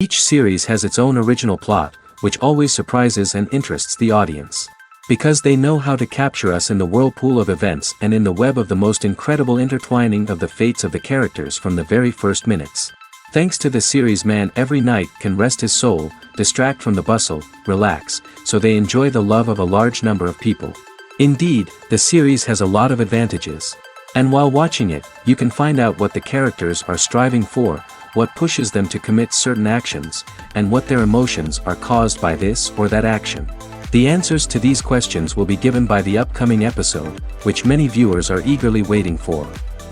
Each series has its own original plot, which always surprises and interests the audience. Because they know how to capture us in the whirlpool of events and in the web of the most incredible intertwining of the fates of the characters from the very first minutes. Thanks to the series, man every night can rest his soul, distract from the bustle, relax, so they enjoy the love of a large number of people. Indeed, the series has a lot of advantages. And while watching it, you can find out what the characters are striving for, what pushes them to commit certain actions, and what their emotions are caused by this or that action. The answers to these questions will be given by the upcoming episode, which many viewers are eagerly waiting for.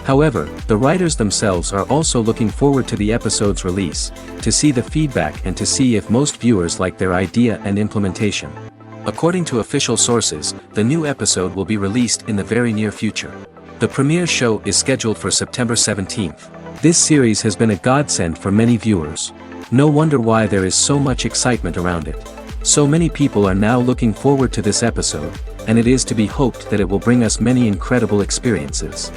However, the writers themselves are also looking forward to the episode's release, to see the feedback and to see if most viewers like their idea and implementation. According to official sources, the new episode will be released in the very near future. The premiere show is scheduled for September 17th. This series has been a godsend for many viewers. No wonder why there is so much excitement around it. So many people are now looking forward to this episode, and it is to be hoped that it will bring us many incredible experiences.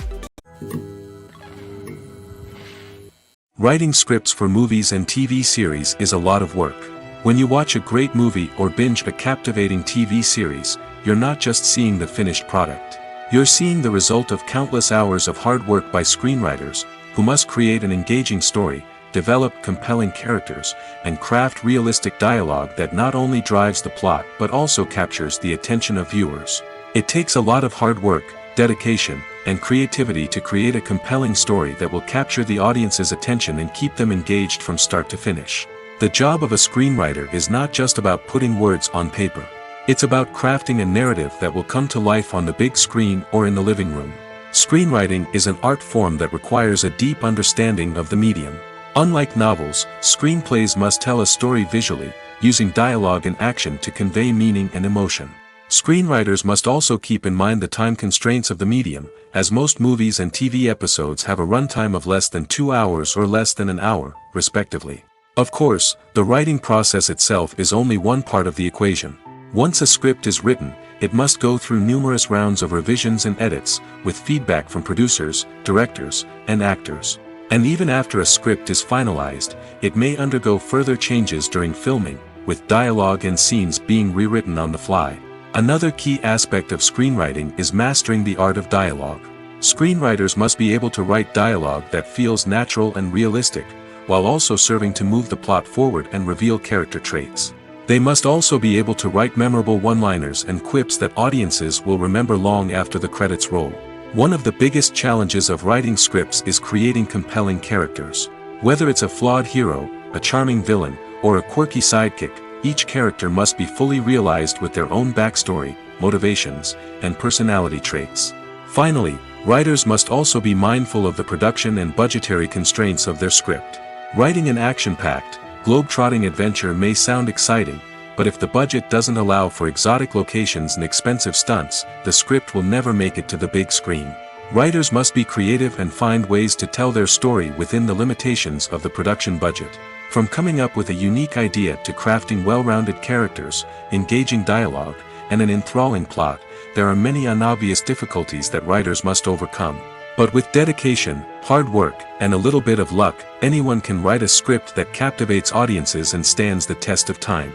Writing scripts for movies and TV series is a lot of work. When you watch a great movie or binge a captivating TV series, you're not just seeing the finished product. You're seeing the result of countless hours of hard work by screenwriters, who must create an engaging story, develop compelling characters, and craft realistic dialogue that not only drives the plot but also captures the attention of viewers. It takes a lot of hard work, dedication, and creativity to create a compelling story that will capture the audience's attention and keep them engaged from start to finish. The job of a screenwriter is not just about putting words on paper. It's about crafting a narrative that will come to life on the big screen or in the living room. Screenwriting is an art form that requires a deep understanding of the medium. Unlike novels, screenplays must tell a story visually, using dialogue and action to convey meaning and emotion. Screenwriters must also keep in mind the time constraints of the medium, as most movies and TV episodes have a runtime of less than 2 hours or less than an hour, respectively. Of course, the writing process itself is only one part of the equation. Once a script is written, it must go through numerous rounds of revisions and edits, with feedback from producers, directors, and actors. And even after a script is finalized, it may undergo further changes during filming, with dialogue and scenes being rewritten on the fly. Another key aspect of screenwriting is mastering the art of dialogue. Screenwriters must be able to write dialogue that feels natural and realistic, while also serving to move the plot forward and reveal character traits. They must also be able to write memorable one-liners and quips that audiences will remember long after the credits roll. One of the biggest challenges of writing scripts is creating compelling characters. Whether it's a flawed hero, a charming villain, or a quirky sidekick, each character must be fully realized with their own backstory, motivations, and personality traits. Finally, writers must also be mindful of the production and budgetary constraints of their script. Writing an action-packed, globe-trotting adventure may sound exciting, but if the budget doesn't allow for exotic locations and expensive stunts, the script will never make it to the big screen. Writers must be creative and find ways to tell their story within the limitations of the production budget. From coming up with a unique idea to crafting well-rounded characters, engaging dialogue, and an enthralling plot, there are many unobvious difficulties that writers must overcome. But with dedication, hard work, and a little bit of luck, anyone can write a script that captivates audiences and stands the test of time.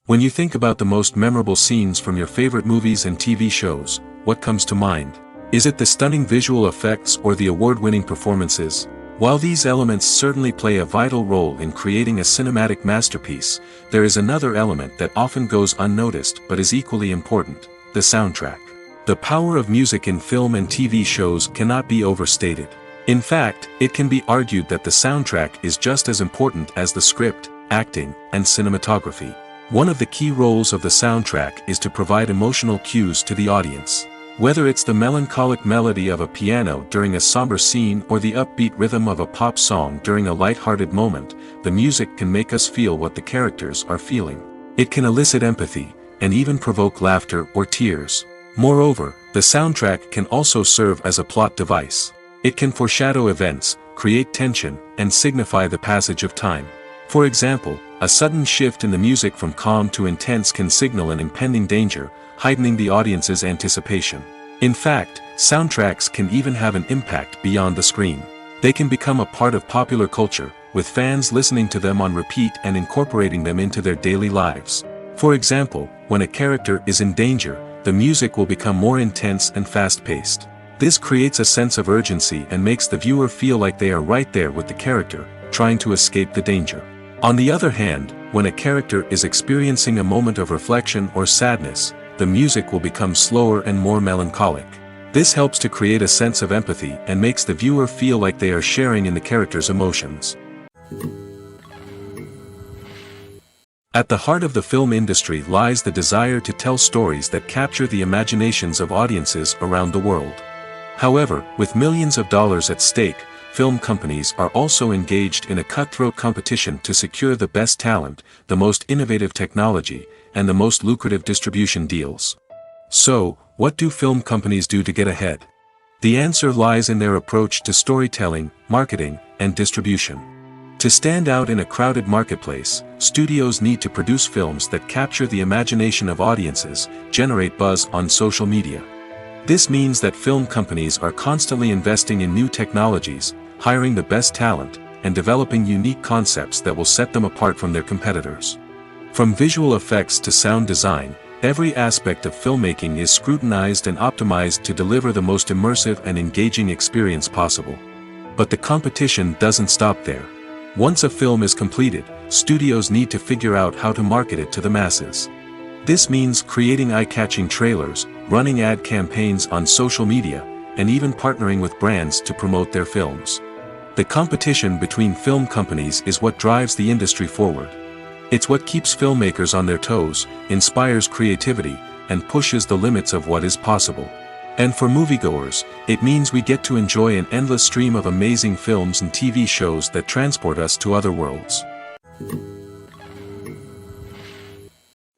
When you think about the most memorable scenes from your favorite movies and TV shows, what comes to mind? Is it the stunning visual effects or the award-winning performances? While these elements certainly play a vital role in creating a cinematic masterpiece, there is another element that often goes unnoticed but is equally important: the soundtrack. The power of music in film and TV shows cannot be overstated. In fact, it can be argued that the soundtrack is just as important as the script, acting, and cinematography. One of the key roles of the soundtrack is to provide emotional cues to the audience. Whether it's the melancholic melody of a piano during a somber scene or the upbeat rhythm of a pop song during a light-hearted moment, the music can make us feel what the characters are feeling. It can elicit empathy, and even provoke laughter or tears. Moreover, the soundtrack can also serve as a plot device. It can foreshadow events, create tension, and signify the passage of time. For example, a sudden shift in the music from calm to intense can signal an impending danger, heightening the audience's anticipation. In fact, soundtracks can even have an impact beyond the screen. They can become a part of popular culture, with fans listening to them on repeat and incorporating them into their daily lives. For example, when a character is in danger, the music will become more intense and fast-paced. This creates a sense of urgency and makes the viewer feel like they are right there with the character, trying to escape the danger. On the other hand, when a character is experiencing a moment of reflection or sadness, the music will become slower and more melancholic. This helps to create a sense of empathy and makes the viewer feel like they are sharing in the character's emotions. At the heart of the film industry lies the desire to tell stories that capture the imaginations of audiences around the world. However, with millions of dollars at stake, film companies are also engaged in a cutthroat competition to secure the best talent, the most innovative technology, and the most lucrative distribution deals. So, what do film companies do to get ahead? The answer lies in their approach to storytelling, marketing, and distribution. To stand out in a crowded marketplace, studios need to produce films that capture the imagination of audiences, generate buzz on social media. This means that film companies are constantly investing in new technologies, hiring the best talent, and developing unique concepts that will set them apart from their competitors. From visual effects to sound design, every aspect of filmmaking is scrutinized and optimized to deliver the most immersive and engaging experience possible. But the competition doesn't stop there. Once a film is completed, studios need to figure out how to market it to the masses. This means creating eye-catching trailers, running ad campaigns on social media, and even partnering with brands to promote their films. The competition between film companies is what drives the industry forward. It's what keeps filmmakers on their toes, inspires creativity, and pushes the limits of what is possible. And for moviegoers, it means we get to enjoy an endless stream of amazing films and TV shows that transport us to other worlds.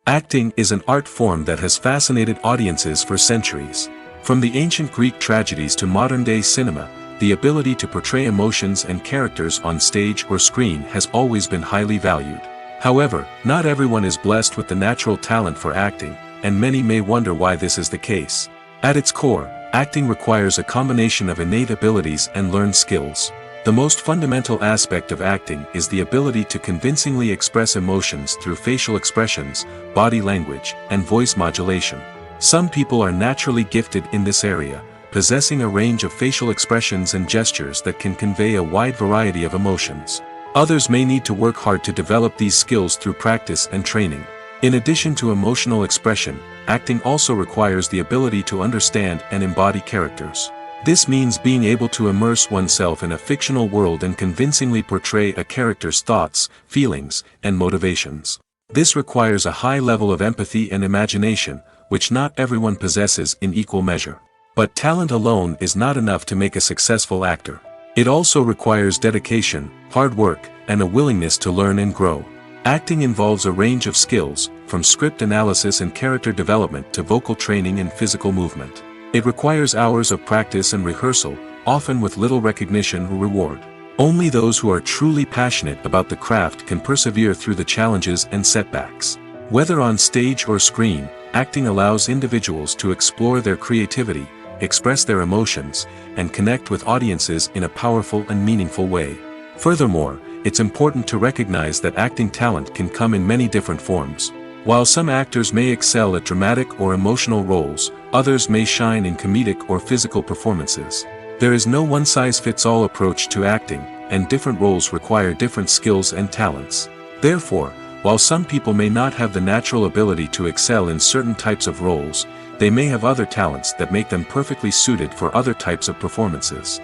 Acting is an art form that has fascinated audiences for centuries. From the ancient Greek tragedies to modern-day cinema, the ability to portray emotions and characters on stage or screen has always been highly valued. However, not everyone is blessed with the natural talent for acting, and many may wonder why this is the case. At its core, acting requires a combination of innate abilities and learned skills. The most fundamental aspect of acting is the ability to convincingly express emotions through facial expressions, body language, and voice modulation. Some people are naturally gifted in this area, possessing a range of facial expressions and gestures that can convey a wide variety of emotions. Others may need to work hard to develop these skills through practice and training. In addition to emotional expression, acting also requires the ability to understand and embody characters. This means being able to immerse oneself in a fictional world and convincingly portray a character's thoughts, feelings, and motivations. This requires a high level of empathy and imagination, which not everyone possesses in equal measure. But talent alone is not enough to make a successful actor. It also requires dedication, hard work, and a willingness to learn and grow. Acting involves a range of skills, from script analysis and character development to vocal training and physical movement. It requires hours of practice and rehearsal, often with little recognition or reward. Only those who are truly passionate about the craft can persevere through the challenges and setbacks. Whether on stage or screen, acting allows individuals to explore their creativity, express their emotions, and connect with audiences in a powerful and meaningful way. Furthermore, it's important to recognize that acting talent can come in many different forms. While some actors may excel at dramatic or emotional roles, others may shine in comedic or physical performances. There is no one-size-fits-all approach to acting, and different roles require different skills and talents. Therefore, while some people may not have the natural ability to excel in certain types of roles, they may have other talents that make them perfectly suited for other types of performances.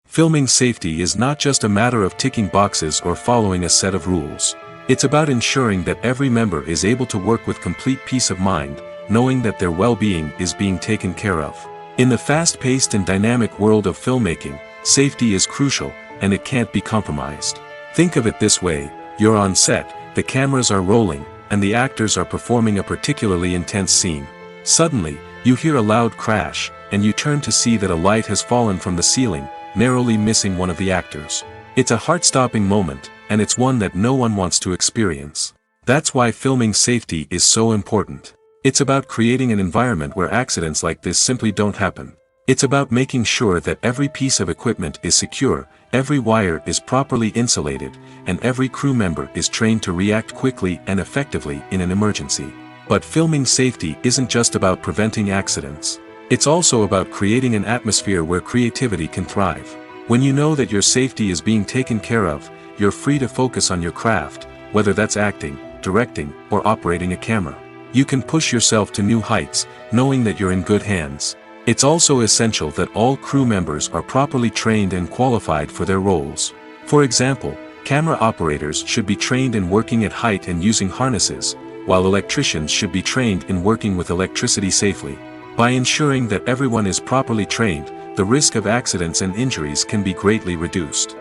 Filming safety is not just a matter of ticking boxes or following a set of rules. It's about ensuring that every member is able to work with complete peace of mind, knowing that their well-being is being taken care of. In the fast-paced and dynamic world of filmmaking, safety is crucial, and it can't be compromised. Think of it this way: you're on set, the cameras are rolling, and the actors are performing a particularly intense scene. Suddenly, you hear a loud crash, and you turn to see that a light has fallen from the ceiling, narrowly missing one of the actors. It's a heart-stopping moment, and it's one that no one wants to experience. That's why filming safety is so important. It's about creating an environment where accidents like this simply don't happen. It's about making sure that every piece of equipment is secure, every wire is properly insulated, and every crew member is trained to react quickly and effectively in an emergency. But filming safety isn't just about preventing accidents. It's also about creating an atmosphere where creativity can thrive. When you know that your safety is being taken care of, you're free to focus on your craft, whether that's acting, directing, or operating a camera. You can push yourself to new heights, knowing that you're in good hands. It's also essential that all crew members are properly trained and qualified for their roles. For example, camera operators should be trained in working at height and using harnesses, while electricians should be trained in working with electricity safely. By ensuring that everyone is properly trained, the risk of accidents and injuries can be greatly reduced.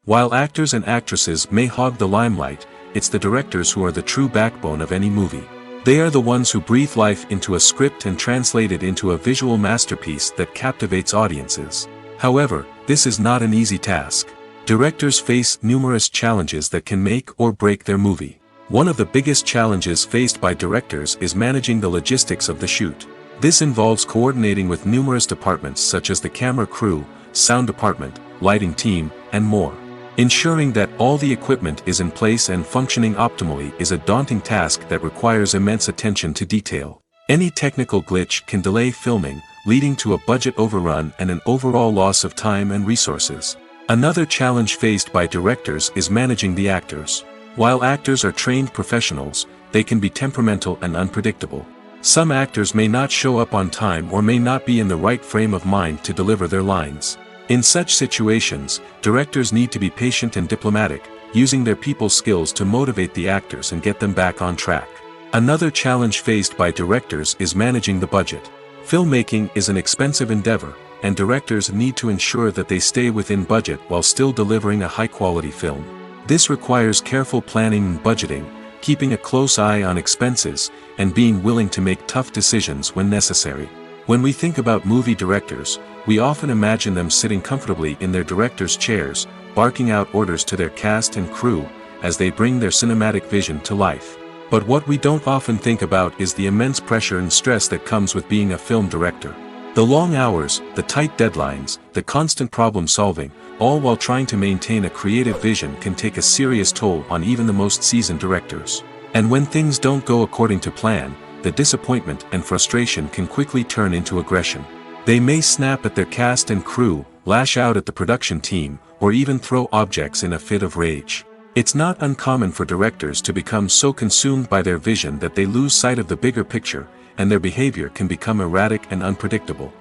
While actors and actresses may hog the limelight, it's the directors who are the true backbone of any movie. They are the ones who breathe life into a script and translate it into a visual masterpiece that captivates audiences. However, this is not an easy task. Directors face numerous challenges that can make or break their movie. One of the biggest challenges faced by directors is managing the logistics of the shoot. This involves coordinating with numerous departments such as the camera crew, sound department, lighting team, and more. Ensuring that all the equipment is in place and functioning optimally is a daunting task that requires immense attention to detail. Any technical glitch can delay filming, leading to a budget overrun and an overall loss of time and resources. Another challenge faced by directors is managing the actors. While actors are trained professionals, they can be temperamental and unpredictable. Some actors may not show up on time or may not be in the right frame of mind to deliver their lines. In such situations, directors need to be patient and diplomatic, using their people skills to motivate the actors and get them back on track. Another challenge faced by directors is managing the budget. Filmmaking is an expensive endeavor, and directors need to ensure that they stay within budget while still delivering a high-quality film. This requires careful planning and budgeting, keeping a close eye on expenses, and being willing to make tough decisions when necessary. When we think about movie directors, we often imagine them sitting comfortably in their director's chairs, barking out orders to their cast and crew, as they bring their cinematic vision to life. But what we don't often think about is the immense pressure and stress that comes with being a film director. The long hours, the tight deadlines, the constant problem solving, all while trying to maintain a creative vision can take a serious toll on even the most seasoned directors. And when things don't go according to plan, the disappointment and frustration can quickly turn into aggression. They may snap at their cast and crew, lash out at the production team, or even throw objects in a fit of rage. It's not uncommon for directors to become so consumed by their vision that they lose sight of the bigger picture, and their behavior can become erratic and unpredictable.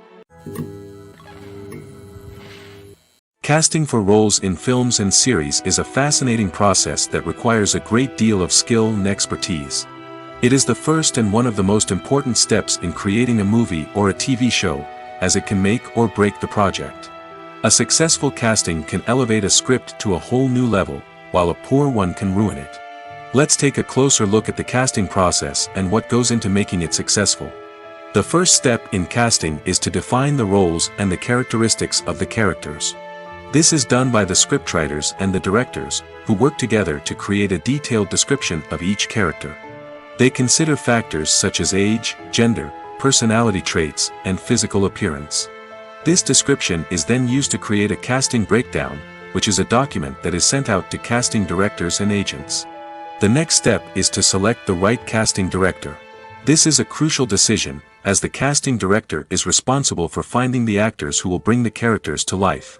Casting for roles in films and series is a fascinating process that requires a great deal of skill and expertise. It is the first and one of the most important steps in creating a movie or a TV show, as it can make or break the project. A successful casting can elevate a script to a whole new level, while a poor one can ruin it. Let's take a closer look at the casting process and what goes into making it successful. The first step in casting is to define the roles and the characteristics of the characters. This is done by the scriptwriters and the directors, who work together to create a detailed description of each character. They consider factors such as age, gender, personality traits, and physical appearance. This description is then used to create a casting breakdown, which is a document that is sent out to casting directors and agents. The next step is to select the right casting director. This is a crucial decision, as the casting director is responsible for finding the actors who will bring the characters to life.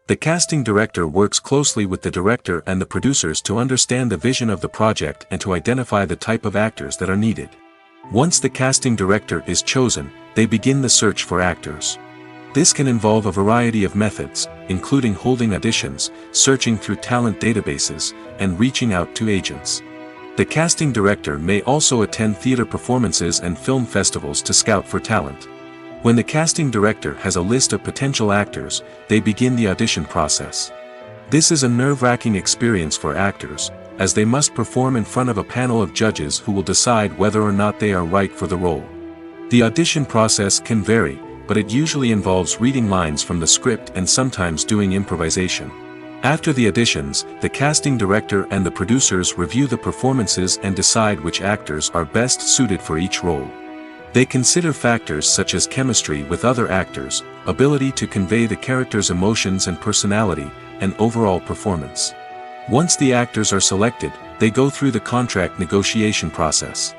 The casting director works closely with the director and the producers to understand the vision of the project and to identify the type of actors that are needed. Once the casting director is chosen, they begin the search for actors. This can involve a variety of methods, including holding auditions, searching through talent databases, and reaching out to agents. The casting director may also attend theater performances and film festivals to scout for talent. When the casting director has a list of potential actors, they begin the audition process. This is a nerve-wracking experience for actors, as they must perform in front of a panel of judges who will decide whether or not they are right for the role. The audition process can vary, but it usually involves reading lines from the script and sometimes doing improvisation. After the auditions, the casting director and the producers review the performances and decide which actors are best suited for each role. They consider factors such as chemistry with other actors, ability to convey the character's emotions and personality, and overall performance. Once the actors are selected, they go through the contract negotiation process.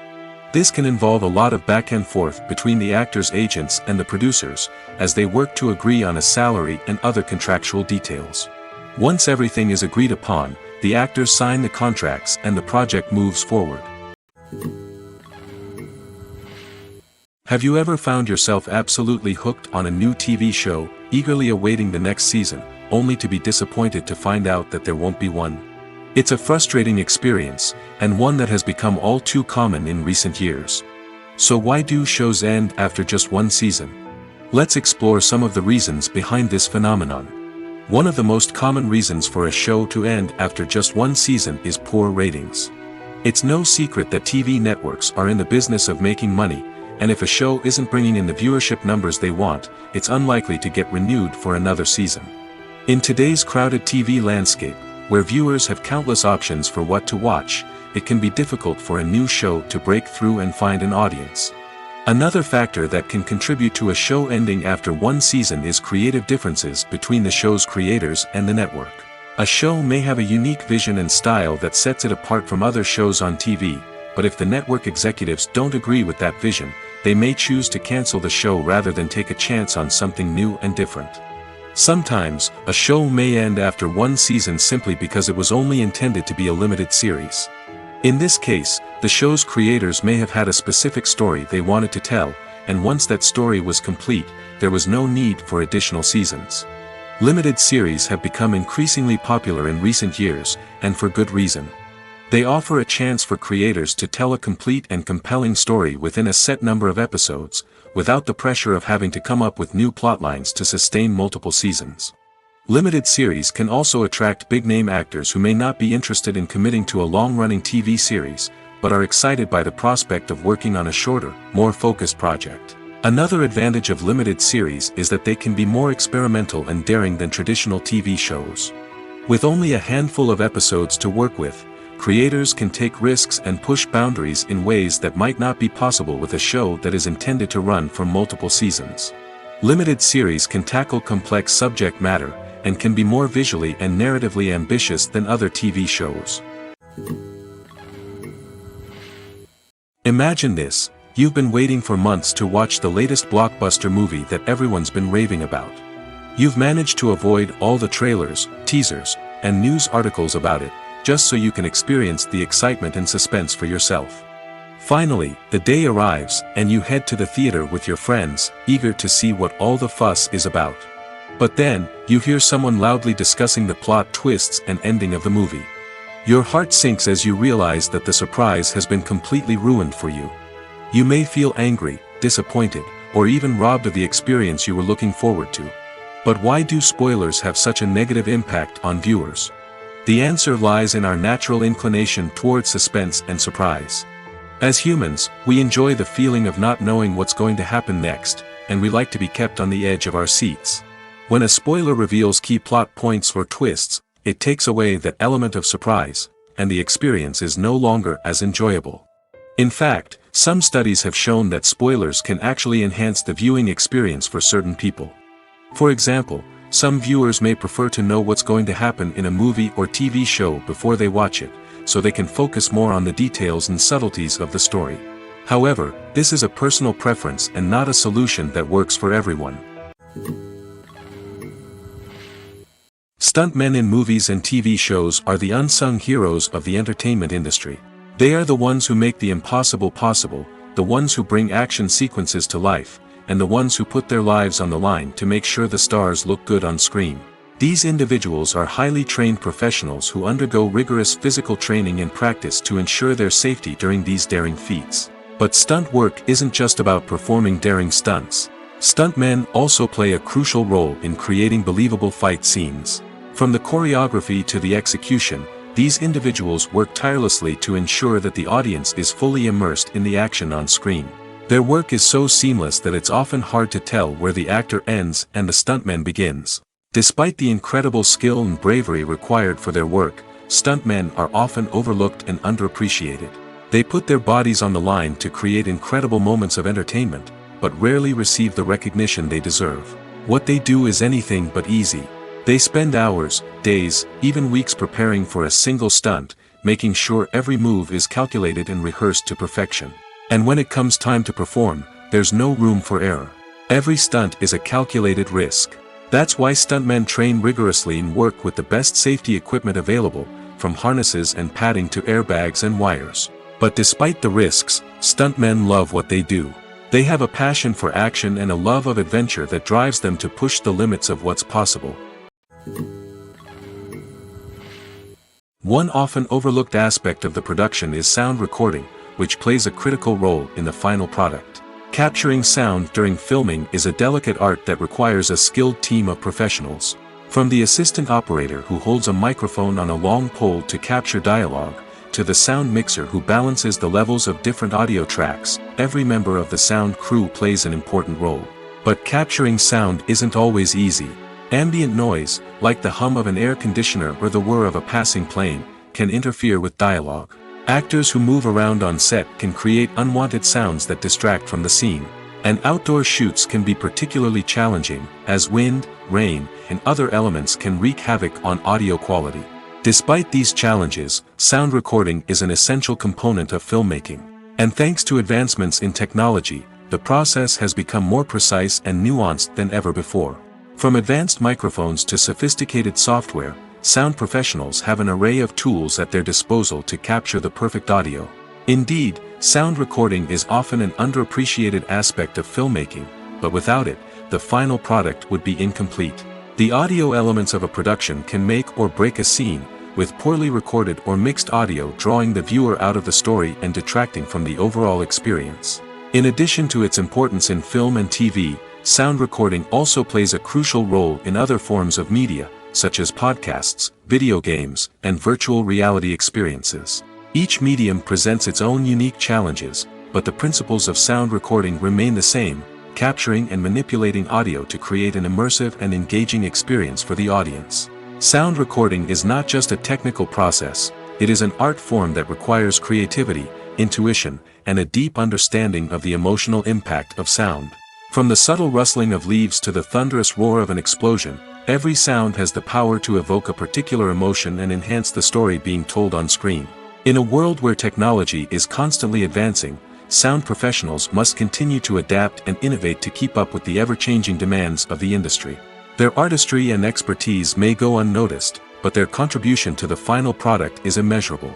This can involve a lot of back and forth between the actors' agents and the producers, as they work to agree on a salary and other contractual details. Once everything is agreed upon, the actors sign the contracts and the project moves forward. Have you ever found yourself absolutely hooked on a new TV show, eagerly awaiting the next season, only to be disappointed to find out that there won't be one? It's a frustrating experience, and one that has become all too common in recent years. So why do shows end after just one season? Let's explore some of the reasons behind this phenomenon. One of the most common reasons for a show to end after just one season is poor ratings. It's no secret that TV networks are in the business of making money, and if a show isn't bringing in the viewership numbers they want, it's unlikely to get renewed for another season. In today's crowded TV landscape, where viewers have countless options for what to watch, it can be difficult for a new show to break through and find an audience. Another factor that can contribute to a show ending after one season is creative differences between the show's creators and the network. A show may have a unique vision and style that sets it apart from other shows on TV, but if the network executives don't agree with that vision, they may choose to cancel the show rather than take a chance on something new and different. Sometimes, a show may end after one season simply because it was only intended to be a limited series. In this case, the show's creators may have had a specific story they wanted to tell, and once that story was complete, there was no need for additional seasons. Limited series have become increasingly popular in recent years, and for good reason. They offer a chance for creators to tell a complete and compelling story within a set number of episodes, without the pressure of having to come up with new plotlines to sustain multiple seasons. Limited series can also attract big-name actors who may not be interested in committing to a long-running TV series, but are excited by the prospect of working on a shorter, more focused project. Another advantage of limited series is that they can be more experimental and daring than traditional TV shows. With only a handful of episodes to work with, creators can take risks and push boundaries in ways that might not be possible with a show that is intended to run for multiple seasons. Limited series can tackle complex subject matter, and can be more visually and narratively ambitious than other TV shows. Imagine this: you've been waiting for months to watch the latest blockbuster movie that everyone's been raving about. You've managed to avoid all the trailers, teasers, and news articles about it, just so you can experience the excitement and suspense for yourself. Finally, the day arrives, and you head to the theater with your friends, eager to see what all the fuss is about. But then, you hear someone loudly discussing the plot twists and ending of the movie. Your heart sinks as you realize that the surprise has been completely ruined for you. You may feel angry, disappointed, or even robbed of the experience you were looking forward to. But why do spoilers have such a negative impact on viewers? The answer lies in our natural inclination toward suspense and surprise. As humans, we enjoy the feeling of not knowing what's going to happen next, and we like to be kept on the edge of our seats. When a spoiler reveals key plot points or twists, it takes away that element of surprise, and the experience is no longer as enjoyable. In fact, some studies have shown that spoilers can actually enhance the viewing experience for certain people. For example, some viewers may prefer to know what's going to happen in a movie or TV show before they watch it, so they can focus more on the details and subtleties of the story. However, this is a personal preference and not a solution that works for everyone. Stuntmen in movies and TV shows are the unsung heroes of the entertainment industry. They are the ones who make the impossible possible, the ones who bring action sequences to life, and the ones who put their lives on the line to make sure the stars look good on screen. These individuals are highly trained professionals who undergo rigorous physical training and practice to ensure their safety during these daring feats. But stunt work isn't just about performing daring stunts. Stuntmen also play a crucial role in creating believable fight scenes. From the choreography to the execution, these individuals work tirelessly to ensure that the audience is fully immersed in the action on screen. Their work is so seamless that it's often hard to tell where the actor ends and the stuntman begins. Despite the incredible skill and bravery required for their work, stuntmen are often overlooked and underappreciated. They put their bodies on the line to create incredible moments of entertainment, but rarely receive the recognition they deserve. What they do is anything but easy. They spend hours, days, even weeks preparing for a single stunt, making sure every move is calculated and rehearsed to perfection. And when it comes time to perform, there's no room for error. Every stunt is a calculated risk. That's why stuntmen train rigorously and work with the best safety equipment available, from harnesses and padding to airbags and wires. But despite the risks, stuntmen love what they do. They have a passion for action and a love of adventure that drives them to push the limits of what's possible. One often overlooked aspect of the production is sound recording, which plays a critical role in the final product. Capturing sound during filming is a delicate art that requires a skilled team of professionals. From the assistant operator who holds a microphone on a long pole to capture dialogue, to the sound mixer who balances the levels of different audio tracks, every member of the sound crew plays an important role. But capturing sound isn't always easy. Ambient noise, like the hum of an air conditioner or the whir of a passing plane, can interfere with dialogue. Actors who move around on set can create unwanted sounds that distract from the scene. And outdoor shoots can be particularly challenging, as wind, rain, and other elements can wreak havoc on audio quality. Despite these challenges, sound recording is an essential component of filmmaking. And thanks to advancements in technology, the process has become more precise and nuanced than ever before. From advanced microphones to sophisticated software, sound professionals have an array of tools at their disposal to capture the perfect audio. Indeed, sound recording is often an underappreciated aspect of filmmaking, but without it, the final product would be incomplete. The audio elements of a production can make or break a scene, with poorly recorded or mixed audio drawing the viewer out of the story and detracting from the overall experience. In addition to its importance in film and TV, sound recording also plays a crucial role in other forms of media, such as podcasts, video games, and virtual reality experiences. Each medium presents its own unique challenges, but the principles of sound recording remain the same, capturing and manipulating audio to create an immersive and engaging experience for the audience. Sound recording is not just a technical process, it is an art form that requires creativity, intuition, and a deep understanding of the emotional impact of sound. From the subtle rustling of leaves to the thunderous roar of an explosion, every sound has the power to evoke a particular emotion and enhance the story being told on screen. In a world where technology is constantly advancing, sound professionals must continue to adapt and innovate to keep up with the ever-changing demands of the industry. Their artistry and expertise may go unnoticed, but their contribution to the final product is immeasurable.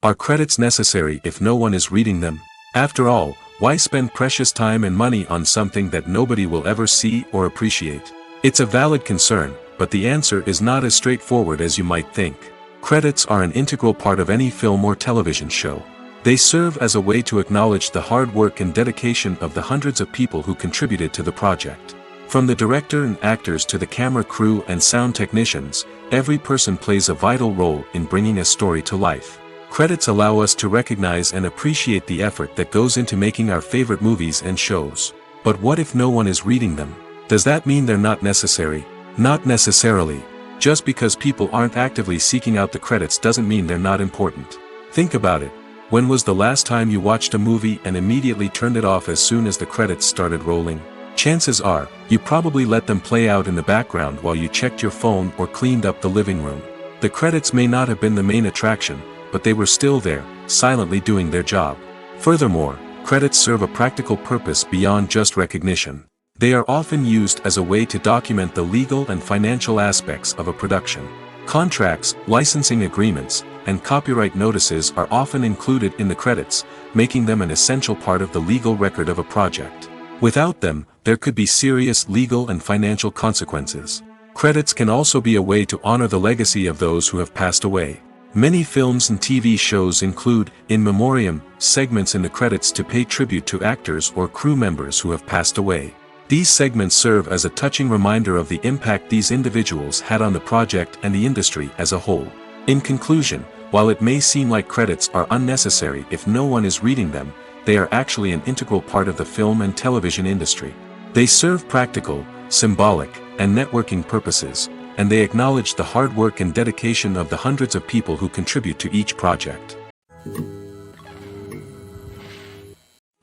Are credits necessary if no one is reading them? After all, why spend precious time and money on something that nobody will ever see or appreciate? It's a valid concern, but the answer is not as straightforward as you might think. Credits are an integral part of any film or television show. They serve as a way to acknowledge the hard work and dedication of the hundreds of people who contributed to the project. From the director and actors to the camera crew and sound technicians, every person plays a vital role in bringing a story to life. Credits allow us to recognize and appreciate the effort that goes into making our favorite movies and shows. But what if no one is reading them? Does that mean they're not necessary? Not necessarily. Just because people aren't actively seeking out the credits doesn't mean they're not important. Think about it. When was the last time you watched a movie and immediately turned it off as soon as the credits started rolling? Chances are, you probably let them play out in the background while you checked your phone or cleaned up the living room. The credits may not have been the main attraction, but they were still there, silently doing their job. Furthermore, credits serve a practical purpose beyond just recognition. They are often used as a way to document the legal and financial aspects of a production. Contracts, licensing agreements, and copyright notices are often included in the credits, making them an essential part of the legal record of a project. Without them, there could be serious legal and financial consequences. Credits can also be a way to honor the legacy of those who have passed away. Many films and TV shows include, in memoriam, segments in the credits to pay tribute to actors or crew members who have passed away. These segments serve as a touching reminder of the impact these individuals had on the project and the industry as a whole. In conclusion, while it may seem like credits are unnecessary if no one is reading them, they are actually an integral part of the film and television industry. They serve practical, symbolic, and networking purposes, and they acknowledge the hard work and dedication of the hundreds of people who contribute to each project.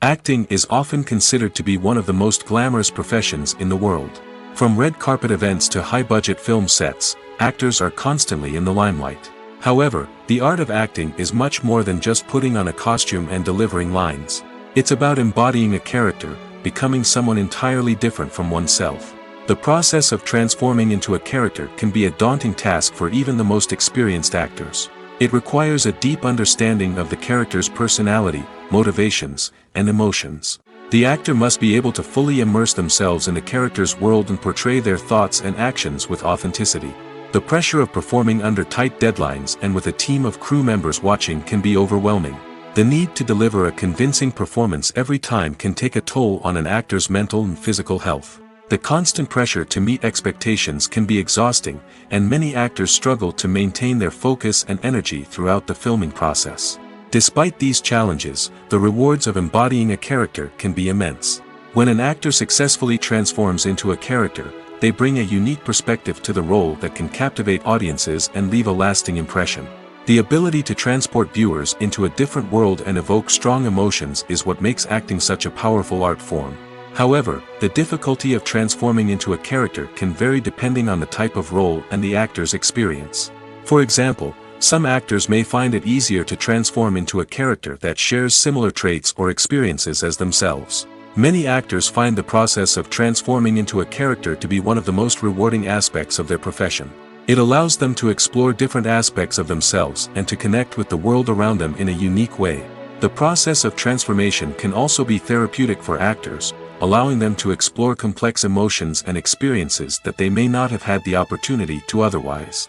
Acting is often considered to be one of the most glamorous professions in the world. From red carpet events to high-budget film sets, actors are constantly in the limelight. However, the art of acting is much more than just putting on a costume and delivering lines. It's about embodying a character, becoming someone entirely different from oneself. The process of transforming into a character can be a daunting task for even the most experienced actors. It requires a deep understanding of the character's personality, motivations, and emotions. The actor must be able to fully immerse themselves in the character's world and portray their thoughts and actions with authenticity. The pressure of performing under tight deadlines and with a team of crew members watching can be overwhelming. The need to deliver a convincing performance every time can take a toll on an actor's mental and physical health. The constant pressure to meet expectations can be exhausting, and many actors struggle to maintain their focus and energy throughout the filming process. Despite these challenges, the rewards of embodying a character can be immense. When an actor successfully transforms into a character, they bring a unique perspective to the role that can captivate audiences and leave a lasting impression. The ability to transport viewers into a different world and evoke strong emotions is what makes acting such a powerful art form. However, the difficulty of transforming into a character can vary depending on the type of role and the actor's experience. For example, some actors may find it easier to transform into a character that shares similar traits or experiences as themselves. Many actors find the process of transforming into a character to be one of the most rewarding aspects of their profession. It allows them to explore different aspects of themselves and to connect with the world around them in a unique way. The process of transformation can also be therapeutic for actors, allowing them to explore complex emotions and experiences that they may not have had the opportunity to otherwise.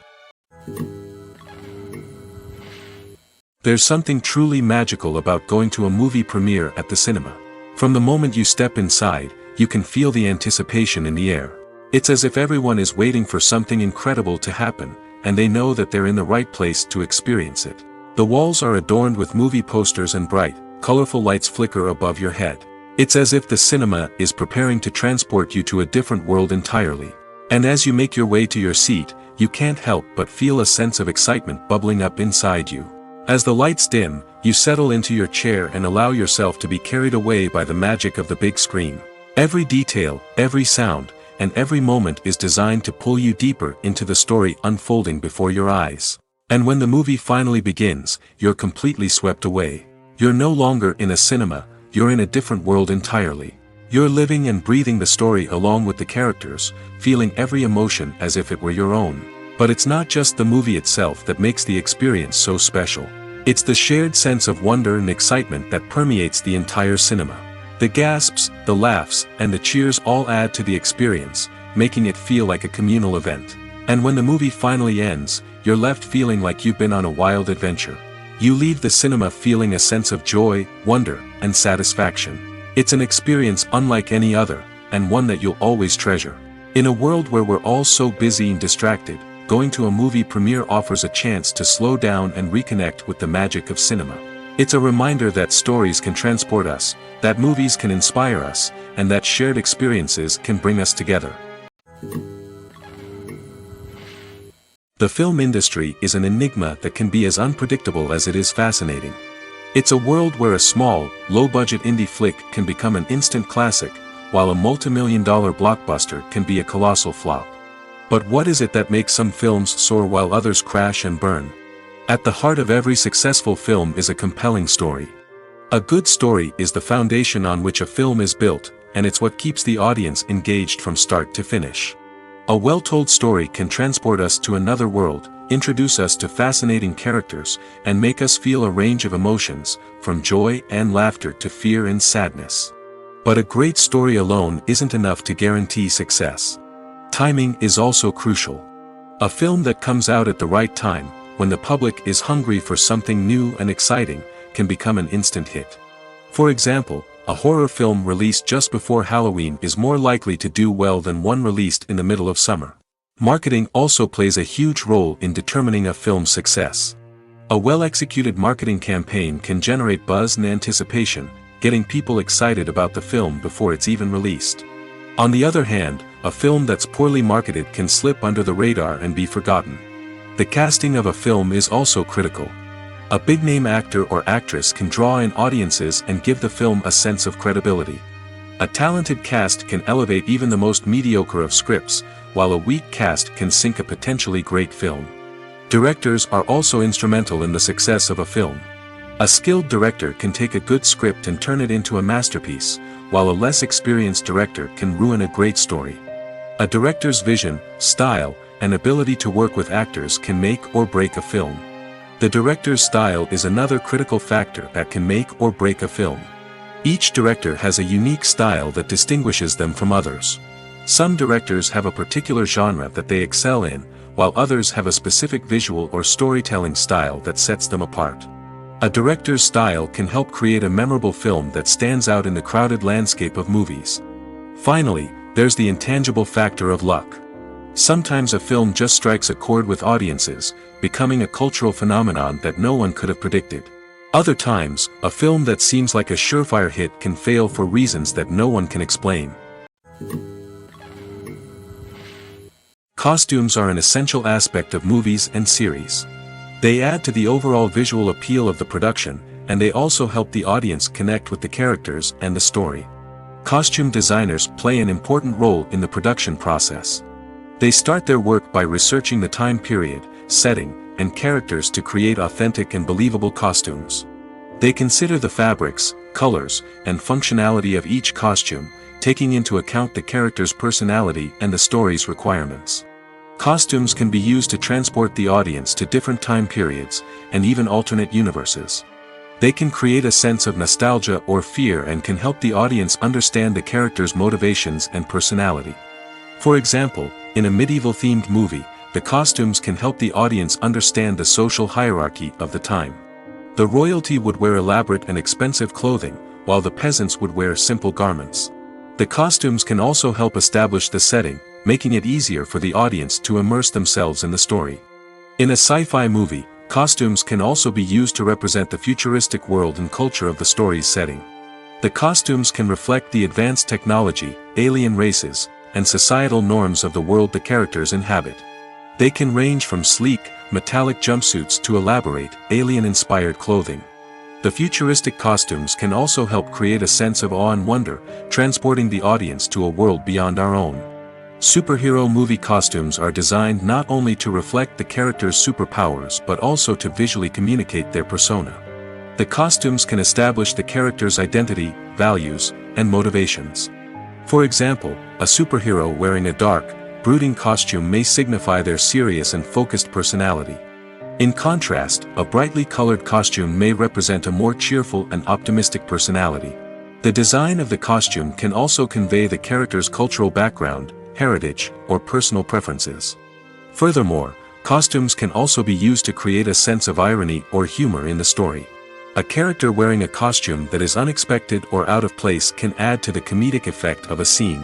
There's something truly magical about going to a movie premiere at the cinema. From the moment you step inside, you can feel the anticipation in the air. It's as if everyone is waiting for something incredible to happen, and they know that they're in the right place to experience it. The walls are adorned with movie posters and bright, colorful lights flicker above your head. It's as if the cinema is preparing to transport you to a different world entirely. And as you make your way to your seat, you can't help but feel a sense of excitement bubbling up inside you. As the lights dim, you settle into your chair and allow yourself to be carried away by the magic of the big screen. Every detail, every sound, and every moment is designed to pull you deeper into the story unfolding before your eyes. And when the movie finally begins, you're completely swept away. You're no longer in a cinema, you're in a different world entirely. You're living and breathing the story along with the characters, feeling every emotion as if it were your own. But it's not just the movie itself that makes the experience so special. It's the shared sense of wonder and excitement that permeates the entire cinema. The gasps, the laughs, and the cheers all add to the experience, making it feel like a communal event. And when the movie finally ends, you're left feeling like you've been on a wild adventure. You leave the cinema feeling a sense of joy, wonder, and satisfaction. It's an experience unlike any other, and one that you'll always treasure. In a world where we're all so busy and distracted, going to a movie premiere offers a chance to slow down and reconnect with the magic of cinema. It's a reminder that stories can transport us, that movies can inspire us, and that shared experiences can bring us together. The film industry is an enigma that can be as unpredictable as it is fascinating. It's a world where a small, low-budget indie flick can become an instant classic, while a multi-million-dollar blockbuster can be a colossal flop. But what is it that makes some films soar while others crash and burn? At the heart of every successful film is a compelling story. A good story is the foundation on which a film is built, and it's what keeps the audience engaged from start to finish. A well-told story can transport us to another world, introduce us to fascinating characters, and make us feel a range of emotions, from joy and laughter to fear and sadness. But a great story alone isn't enough to guarantee success. Timing is also crucial. A film that comes out at the right time, when the public is hungry for something new and exciting, can become an instant hit. For example, a horror film released just before Halloween is more likely to do well than one released in the middle of summer. Marketing also plays a huge role in determining a film's success. A well-executed marketing campaign can generate buzz and anticipation, getting people excited about the film before it's even released. On the other hand, a film that's poorly marketed can slip under the radar and be forgotten. The casting of a film is also critical. A big-name actor or actress can draw in audiences and give the film a sense of credibility. A talented cast can elevate even the most mediocre of scripts, while a weak cast can sink a potentially great film. Directors are also instrumental in the success of a film. A skilled director can take a good script and turn it into a masterpiece, while a less experienced director can ruin a great story. A director's vision, style, and ability to work with actors can make or break a film. The director's style is another critical factor that can make or break a film. Each director has a unique style that distinguishes them from others. Some directors have a particular genre that they excel in, while others have a specific visual or storytelling style that sets them apart. A director's style can help create a memorable film that stands out in the crowded landscape of movies. Finally, there's the intangible factor of luck. Sometimes a film just strikes a chord with audiences, becoming a cultural phenomenon that no one could have predicted. Other times, a film that seems like a surefire hit can fail for reasons that no one can explain. Costumes are an essential aspect of movies and series. They add to the overall visual appeal of the production, and they also help the audience connect with the characters and the story. Costume designers play an important role in the production process. They start their work by researching the time period, setting, and characters to create authentic and believable costumes. They consider the fabrics, colors, and functionality of each costume, taking into account the character's personality and the story's requirements. Costumes can be used to transport the audience to different time periods, and even alternate universes. They can create a sense of nostalgia or fear and can help the audience understand the character's motivations and personality. For example, in a medieval-themed movie, the costumes can help the audience understand the social hierarchy of the time. The royalty would wear elaborate and expensive clothing, while the peasants would wear simple garments. The costumes can also help establish the setting, making it easier for the audience to immerse themselves in the story. In a sci-fi movie, costumes can also be used to represent the futuristic world and culture of the story's setting. The costumes can reflect the advanced technology, alien races, and societal norms of the world the characters inhabit. They can range from sleek, metallic jumpsuits to elaborate, alien-inspired clothing. The futuristic costumes can also help create a sense of awe and wonder, transporting the audience to a world beyond our own. Superhero movie costumes are designed not only to reflect the character's superpowers but also to visually communicate their persona. The costumes can establish the character's identity, values, and motivations. For example, a superhero wearing a dark, brooding costume may signify their serious and focused personality. In contrast, a brightly colored costume may represent a more cheerful and optimistic personality. The design of the costume can also convey the character's cultural background, heritage, or personal preferences. Furthermore, costumes can also be used to create a sense of irony or humor in the story. A character wearing a costume that is unexpected or out of place can add to the comedic effect of a scene.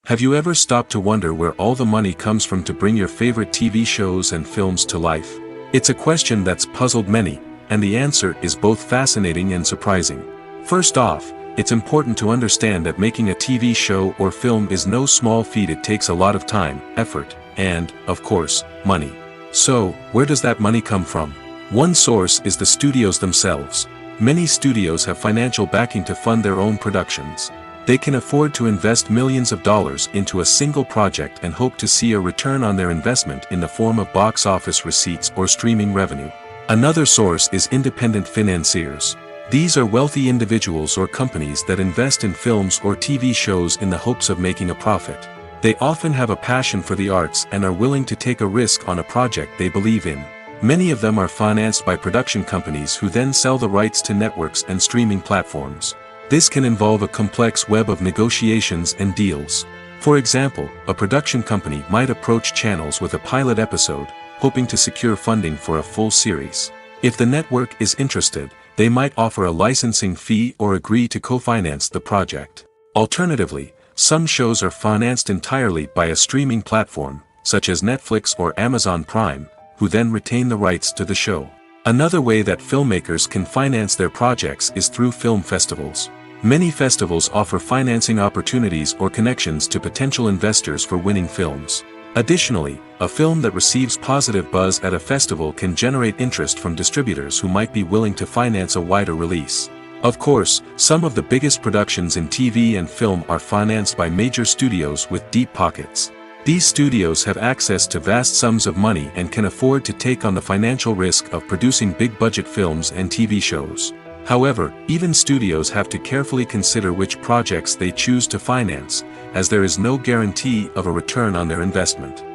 Have you ever stopped to wonder where all the money comes from to bring your favorite TV shows and films to life? It's a question that's puzzled many, and the answer is both fascinating and surprising. First off, it's important to understand that making a TV show or film is no small feat. It takes a lot of time, effort, and, of course, money. So, where does that money come from? One source is the studios themselves. Many studios have financial backing to fund their own productions. They can afford to invest millions of dollars into a single project and hope to see a return on their investment in the form of box office receipts or streaming revenue. Another source is independent financiers. These are wealthy individuals or companies that invest in films or TV shows in the hopes of making a profit. They often have a passion for the arts and are willing to take a risk on a project they believe in. Many of them are financed by production companies who then sell the rights to networks and streaming platforms. This can involve a complex web of negotiations and deals. For example, a production company might approach channels with a pilot episode, hoping to secure funding for a full series. If the network is interested, they might offer a licensing fee or agree to co-finance the project. Alternatively, some shows are financed entirely by a streaming platform, such as Netflix or Amazon Prime, who then retain the rights to the show. Another way that filmmakers can finance their projects is through film festivals. Many festivals offer financing opportunities or connections to potential investors for winning films. Additionally, a film that receives positive buzz at a festival can generate interest from distributors who might be willing to finance a wider release. Of course, some of the biggest productions in TV and film are financed by major studios with deep pockets. These studios have access to vast sums of money and can afford to take on the financial risk of producing big-budget films and TV shows. However, even studios have to carefully consider which projects they choose to finance, as there is no guarantee of a return on their investment.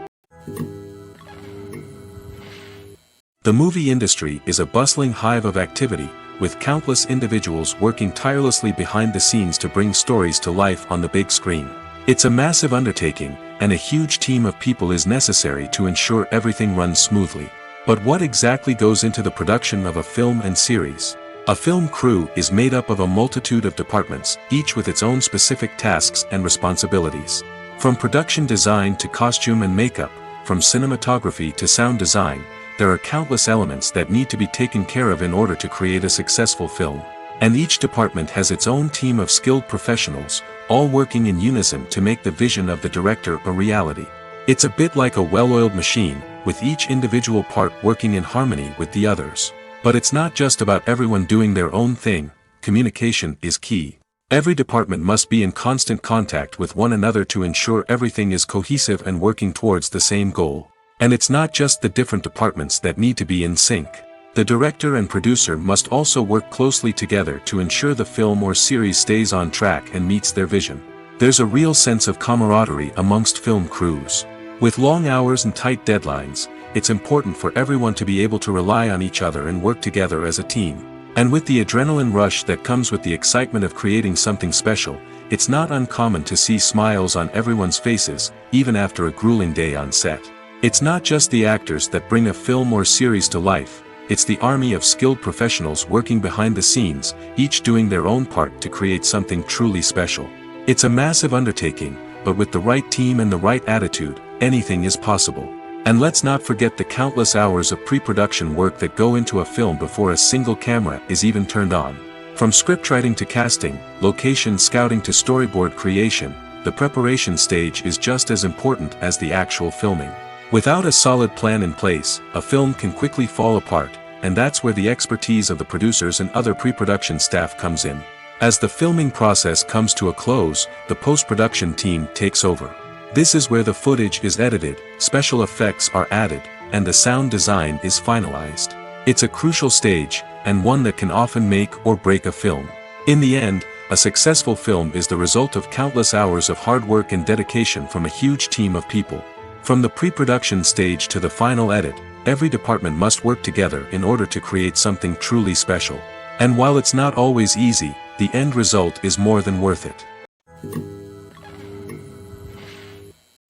The movie industry is a bustling hive of activity, with countless individuals working tirelessly behind the scenes to bring stories to life on the big screen. It's a massive undertaking, and a huge team of people is necessary to ensure everything runs smoothly. But what exactly goes into the production of a film and series? A film crew is made up of a multitude of departments, each with its own specific tasks and responsibilities. From production design to costume and makeup, from cinematography to sound design, there are countless elements that need to be taken care of in order to create a successful film. And each department has its own team of skilled professionals, all working in unison to make the vision of the director a reality. It's a bit like a well-oiled machine, with each individual part working in harmony with the others. But it's not just about everyone doing their own thing. Communication is key. Every department must be in constant contact with one another to ensure everything is cohesive and working towards the same goal. And it's not just the different departments that need to be in sync. The director and producer must also work closely together to ensure the film or series stays on track and meets their vision. There's a real sense of camaraderie amongst film crews. With long hours and tight deadlines, it's important for everyone to be able to rely on each other and work together as a team. And with the adrenaline rush that comes with the excitement of creating something special, it's not uncommon to see smiles on everyone's faces, even after a grueling day on set. It's not just the actors that bring a film or series to life, it's the army of skilled professionals working behind the scenes, each doing their own part to create something truly special. It's a massive undertaking, but with the right team and the right attitude, anything is possible. And let's not forget the countless hours of pre-production work that go into a film before a single camera is even turned on. From scriptwriting to casting, location scouting to storyboard creation, the preparation stage is just as important as the actual filming. Without a solid plan in place, a film can quickly fall apart, and that's where the expertise of the producers and other pre-production staff comes in. As the filming process comes to a close, the post-production team takes over. This is where the footage is edited, special effects are added, and the sound design is finalized. It's a crucial stage, and one that can often make or break a film. In the end, a successful film is the result of countless hours of hard work and dedication from a huge team of people. From the pre-production stage to the final edit, every department must work together in order to create something truly special. And while it's not always easy, the end result is more than worth it.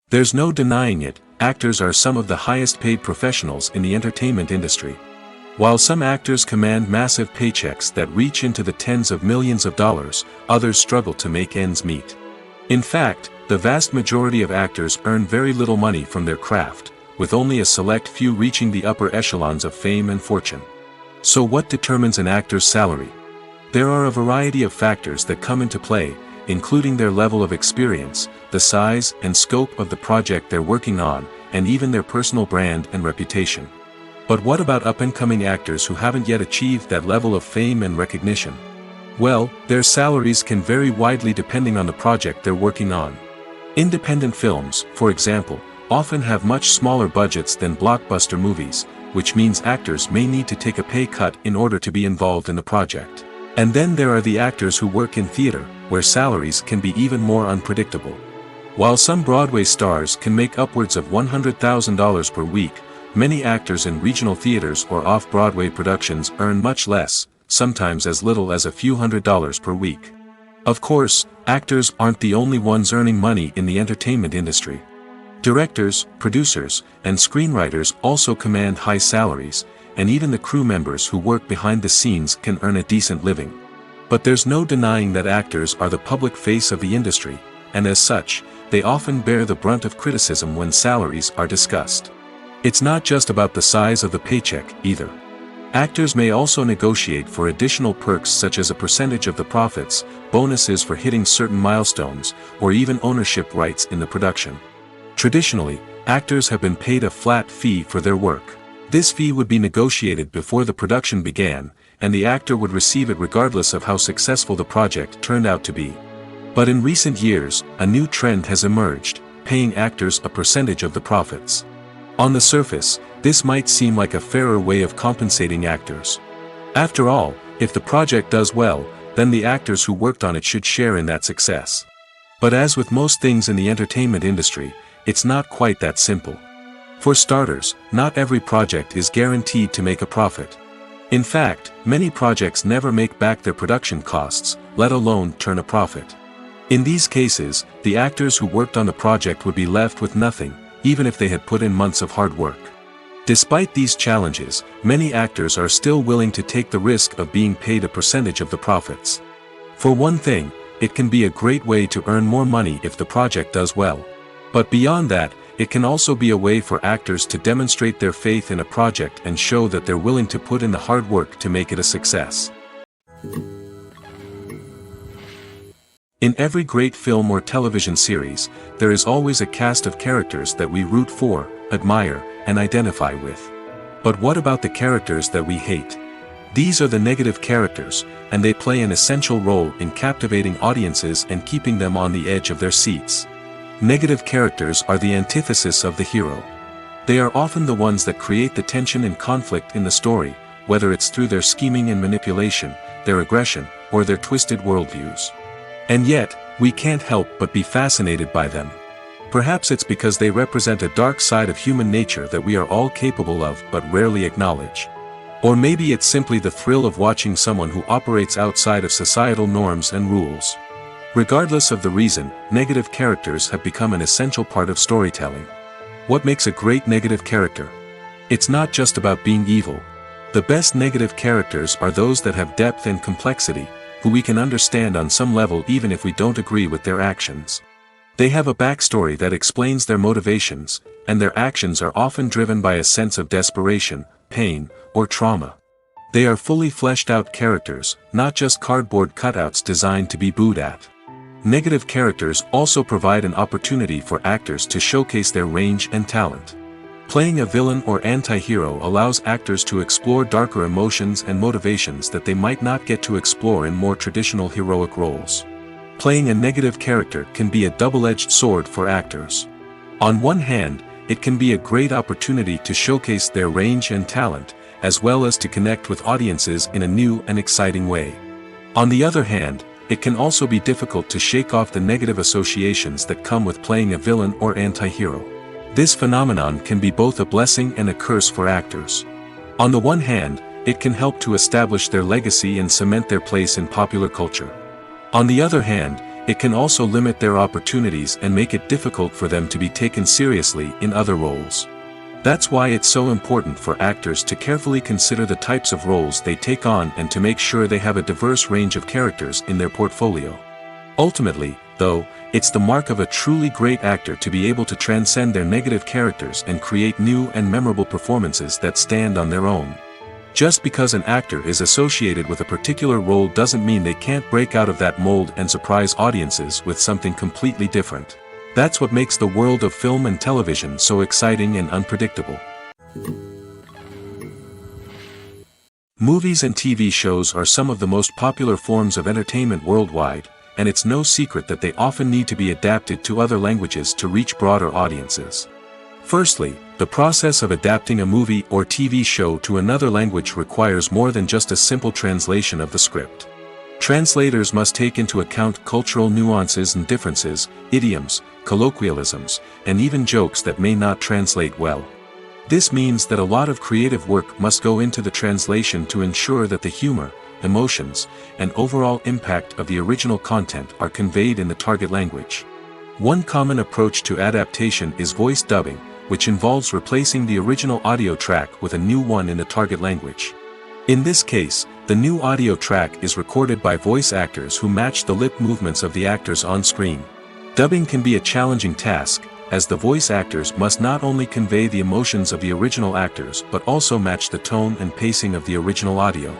There's no denying it, actors are some of the highest paid professionals in the entertainment industry. While some actors command massive paychecks that reach into the tens of millions of dollars, others struggle to make ends meet. In fact, the vast majority of actors earn very little money from their craft, with only a select few reaching the upper echelons of fame and fortune. So what determines an actor's salary? There are a variety of factors that come into play, including their level of experience, the size and scope of the project they're working on, and even their personal brand and reputation. But what about up-and-coming actors who haven't yet achieved that level of fame and recognition? Well, their salaries can vary widely depending on the project they're working on. Independent films, for example, often have much smaller budgets than blockbuster movies, which means actors may need to take a pay cut in order to be involved in the project. And then there are the actors who work in theater, where salaries can be even more unpredictable. While some Broadway stars can make upwards of $100,000 per week, many actors in regional theaters or off-Broadway productions earn much less, sometimes as little as a few $100s per week. Of course, actors aren't the only ones earning money in the entertainment industry. Directors, producers, and screenwriters also command high salaries, and even the crew members who work behind the scenes can earn a decent living. But there's no denying that actors are the public face of the industry, and as such, they often bear the brunt of criticism when salaries are discussed. It's not just about the size of the paycheck, either. Actors may also negotiate for additional perks such as a percentage of the profits, bonuses for hitting certain milestones, or even ownership rights in the production. Traditionally, actors have been paid a flat fee for their work. This fee would be negotiated before the production began, and the actor would receive it regardless of how successful the project turned out to be. But in recent years, a new trend has emerged, paying actors a percentage of the profits. On the surface, this might seem like a fairer way of compensating actors. After all, if the project does well, then the actors who worked on it should share in that success. But as with most things in the entertainment industry, it's not quite that simple. For starters, not every project is guaranteed to make a profit. In fact, many projects never make back their production costs, let alone turn a profit. In these cases, the actors who worked on the project would be left with nothing, even if they had put in months of hard work. Despite these challenges, many actors are still willing to take the risk of being paid a percentage of the profits. For one thing, it can be a great way to earn more money if the project does well. But beyond that, it can also be a way for actors to demonstrate their faith in a project and show that they're willing to put in the hard work to make it a success. In every great film or television series, there is always a cast of characters that we root for, admire, and identify with. But what about the characters that we hate? These are the negative characters, and they play an essential role in captivating audiences and keeping them on the edge of their seats. Negative characters are the antithesis of the hero. They are often the ones that create the tension and conflict in the story, whether it's through their scheming and manipulation, their aggression, or their twisted worldviews. And yet, we can't help but be fascinated by them. Perhaps it's because they represent a dark side of human nature that we are all capable of but rarely acknowledge. Or maybe it's simply the thrill of watching someone who operates outside of societal norms and rules. Regardless of the reason, negative characters have become an essential part of storytelling. What makes a great negative character? It's not just about being evil. The best negative characters are those that have depth and complexity, who we can understand on some level even if we don't agree with their actions. They have a backstory that explains their motivations, and their actions are often driven by a sense of desperation, pain, or trauma. They are fully fleshed out characters, not just cardboard cutouts designed to be booed at. Negative characters also provide an opportunity for actors to showcase their range and talent. Playing a villain or anti-hero allows actors to explore darker emotions and motivations that they might not get to explore in more traditional heroic roles. Playing a negative character can be a double-edged sword for actors. On one hand, it can be a great opportunity to showcase their range and talent, as well as to connect with audiences in a new and exciting way. On the other hand, it can also be difficult to shake off the negative associations that come with playing a villain or anti-hero. This phenomenon can be both a blessing and a curse for actors. On the one hand, it can help to establish their legacy and cement their place in popular culture. On the other hand, it can also limit their opportunities and make it difficult for them to be taken seriously in other roles. That's why it's so important for actors to carefully consider the types of roles they take on and to make sure they have a diverse range of characters in their portfolio. Ultimately, though, it's the mark of a truly great actor to be able to transcend their negative characters and create new and memorable performances that stand on their own. Just because an actor is associated with a particular role doesn't mean they can't break out of that mold and surprise audiences with something completely different. That's what makes the world of film and television so exciting and unpredictable. Movies and TV shows are some of the most popular forms of entertainment worldwide, and it's no secret that they often need to be adapted to other languages to reach broader audiences. Firstly, the process of adapting a movie or TV show to another language requires more than just a simple translation of the script. Translators must take into account cultural nuances and differences, idioms, colloquialisms, and even jokes that may not translate well. This means that a lot of creative work must go into the translation to ensure that the humor, emotions, and overall impact of the original content are conveyed in the target language. One common approach to adaptation is voice dubbing, which involves replacing the original audio track with a new one in the target language. In this case, the new audio track is recorded by voice actors who match the lip movements of the actors on screen. Dubbing can be a challenging task, as the voice actors must not only convey the emotions of the original actors but also match the tone and pacing of the original audio.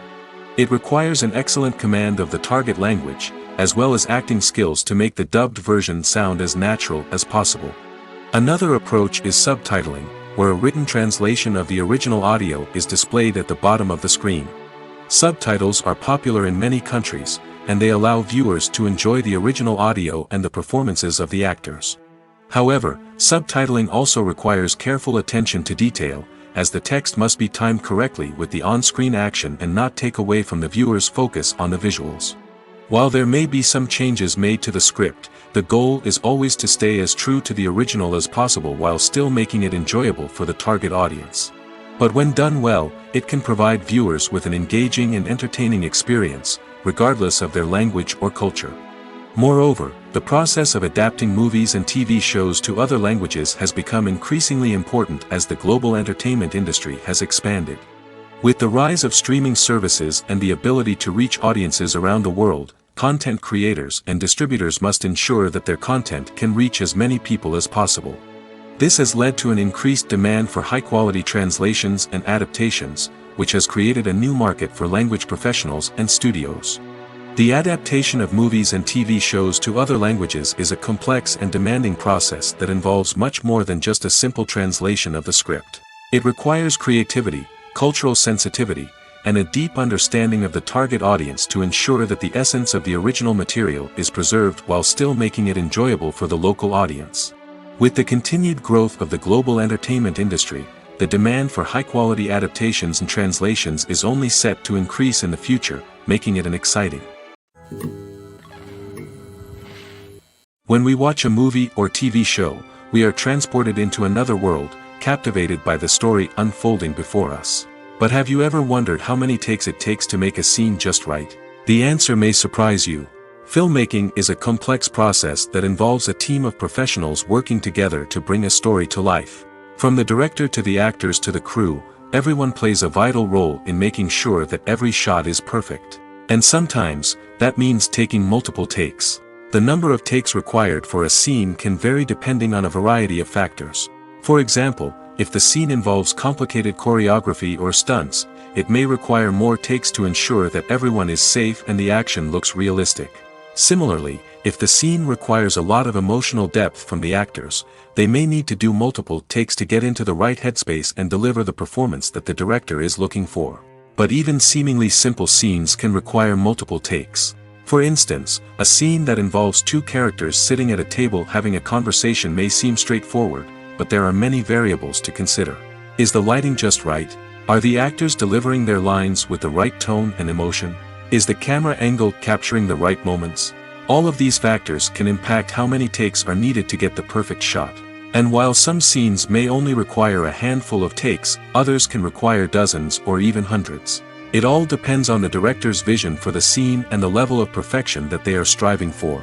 It requires an excellent command of the target language, as well as acting skills to make the dubbed version sound as natural as possible. Another approach is subtitling, where a written translation of the original audio is displayed at the bottom of the screen. Subtitles are popular in many countries, and they allow viewers to enjoy the original audio and the performances of the actors. However, subtitling also requires careful attention to detail, as the text must be timed correctly with the on-screen action and not take away from the viewer's focus on the visuals. While there may be some changes made to the script, the goal is always to stay as true to the original as possible while still making it enjoyable for the target audience. But when done well, it can provide viewers with an engaging and entertaining experience, regardless of their language or culture. Moreover, the process of adapting movies and TV shows to other languages has become increasingly important as the global entertainment industry has expanded. With the rise of streaming services and the ability to reach audiences around the world, content creators and distributors must ensure that their content can reach as many people as possible. This has led to an increased demand for high-quality translations and adaptations, which has created a new market for language professionals and studios. The adaptation of movies and TV shows to other languages is a complex and demanding process that involves much more than just a simple translation of the script. It requires creativity, cultural sensitivity, and a deep understanding of the target audience to ensure that the essence of the original material is preserved while still making it enjoyable for the local audience. With the continued growth of the global entertainment industry, the demand for high-quality adaptations and translations is only set to increase in the future, making it an exciting. When we watch a movie or TV show, we are transported into another world, captivated by the story unfolding before us. But have you ever wondered how many takes it takes to make a scene just right? The answer may surprise you. Filmmaking is a complex process that involves a team of professionals working together to bring a story to life. From the director to the actors to the crew, everyone plays a vital role in making sure that every shot is perfect. And sometimes, that means taking multiple takes. The number of takes required for a scene can vary depending on a variety of factors. For example, if the scene involves complicated choreography or stunts, it may require more takes to ensure that everyone is safe and the action looks realistic. Similarly, if the scene requires a lot of emotional depth from the actors, they may need to do multiple takes to get into the right headspace and deliver the performance that the director is looking for. But even seemingly simple scenes can require multiple takes. For instance, a scene that involves two characters sitting at a table having a conversation may seem straightforward, but there are many variables to consider. Is the lighting just right? Are the actors delivering their lines with the right tone and emotion? Is the camera angle capturing the right moments? All of these factors can impact how many takes are needed to get the perfect shot. And while some scenes may only require a handful of takes, others can require dozens or even hundreds. It all depends on the director's vision for the scene and the level of perfection that they are striving for.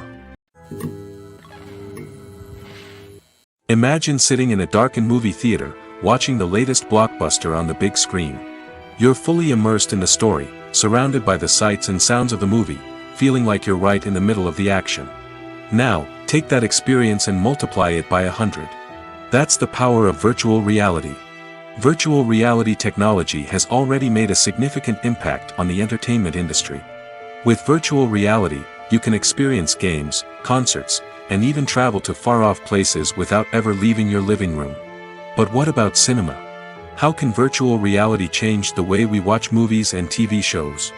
Imagine sitting in a darkened movie theater, watching the latest blockbuster on the big screen. You're fully immersed in the story, surrounded by the sights and sounds of the movie, feeling like you're right in the middle of the action. Now, take that experience and multiply it by 100. That's the power of virtual reality. Virtual reality technology has already made a significant impact on the entertainment industry. With virtual reality, you can experience games, concerts, and even travel to far-off places without ever leaving your living room. But what about cinema? How can virtual reality change the way we watch movies and TV shows?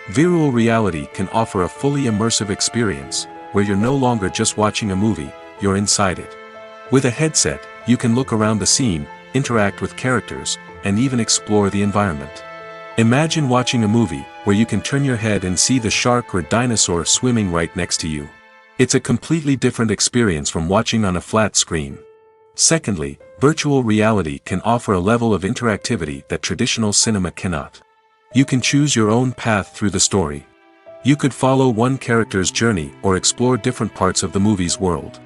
Virtual reality can offer a fully immersive experience, where you're no longer just watching a movie, you're inside it. With a headset, you can look around the scene, interact with characters, and even explore the environment. Imagine watching a movie, where you can turn your head and see the shark or dinosaur swimming right next to you. It's a completely different experience from watching on a flat screen. Secondly, virtual reality can offer a level of interactivity that traditional cinema cannot. You can choose your own path through the story. You could follow one character's journey or explore different parts of the movie's world.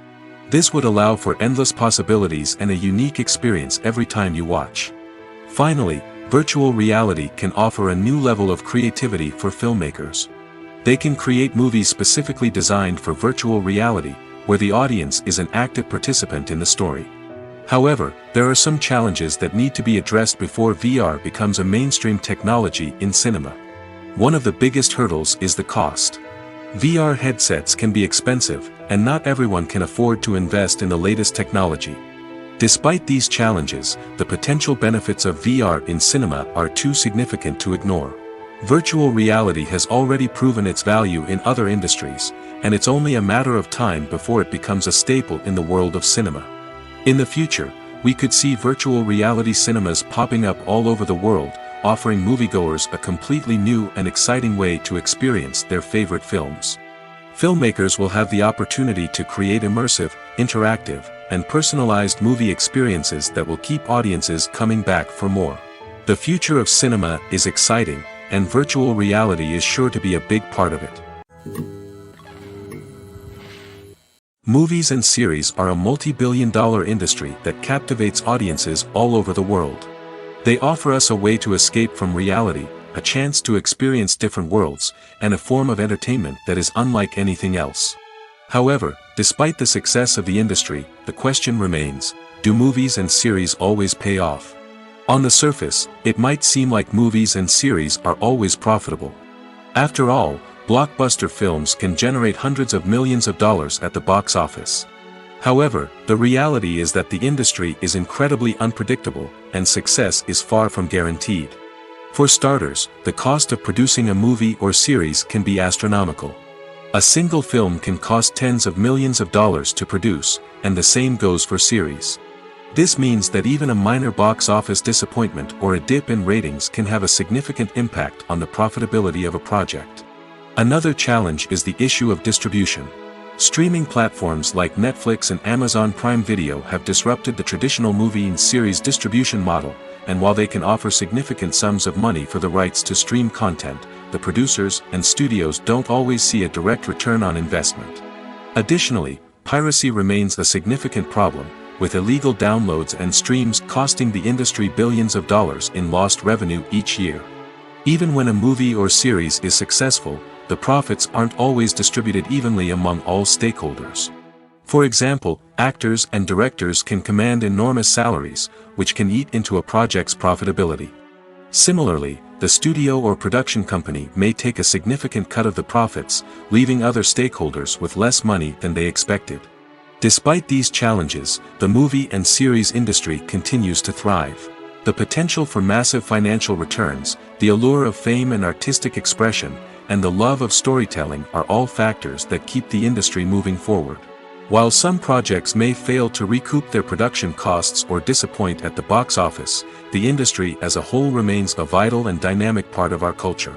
This would allow for endless possibilities and a unique experience every time you watch. Finally, virtual reality can offer a new level of creativity for filmmakers. They can create movies specifically designed for virtual reality, where the audience is an active participant in the story. However, there are some challenges that need to be addressed before VR becomes a mainstream technology in cinema. One of the biggest hurdles is the cost. VR headsets can be expensive, and not everyone can afford to invest in the latest technology. Despite these challenges, the potential benefits of VR in cinema are too significant to ignore. Virtual reality has already proven its value in other industries, and it's only a matter of time before it becomes a staple in the world of cinema. In the future, we could see virtual reality cinemas popping up all over the world, offering moviegoers a completely new and exciting way to experience their favorite films. Filmmakers will have the opportunity to create immersive, interactive, and personalized movie experiences that will keep audiences coming back for more. The future of cinema is exciting, and virtual reality is sure to be a big part of it. Movies and series are a multi-billion-dollar industry that captivates audiences all over the world. They offer us a way to escape from reality, a chance to experience different worlds, and a form of entertainment that is unlike anything else. However, despite the success of the industry, the question remains, do movies and series always pay off? On the surface, it might seem like movies and series are always profitable. After all, blockbuster films can generate hundreds of millions of dollars at the box office. However, the reality is that the industry is incredibly unpredictable, and success is far from guaranteed. For starters, the cost of producing a movie or series can be astronomical. A single film can cost tens of millions of dollars to produce, and the same goes for series. This means that even a minor box office disappointment or a dip in ratings can have a significant impact on the profitability of a project. Another challenge is the issue of distribution. Streaming platforms like Netflix and Amazon Prime Video have disrupted the traditional movie and series distribution model, and while they can offer significant sums of money for the rights to stream content, the producers and studios don't always see a direct return on investment. Additionally, piracy remains a significant problem, with illegal downloads and streams costing the industry billions of dollars in lost revenue each year. Even when a movie or series is successful, the profits aren't always distributed evenly among all stakeholders. For example, actors and directors can command enormous salaries, which can eat into a project's profitability. Similarly, the studio or production company may take a significant cut of the profits, leaving other stakeholders with less money than they expected. Despite these challenges, the movie and series industry continues to thrive. The potential for massive financial returns, the allure of fame and artistic expression, and the love of storytelling are all factors that keep the industry moving forward. While some projects may fail to recoup their production costs or disappoint at the box office, the industry as a whole remains a vital and dynamic part of our culture.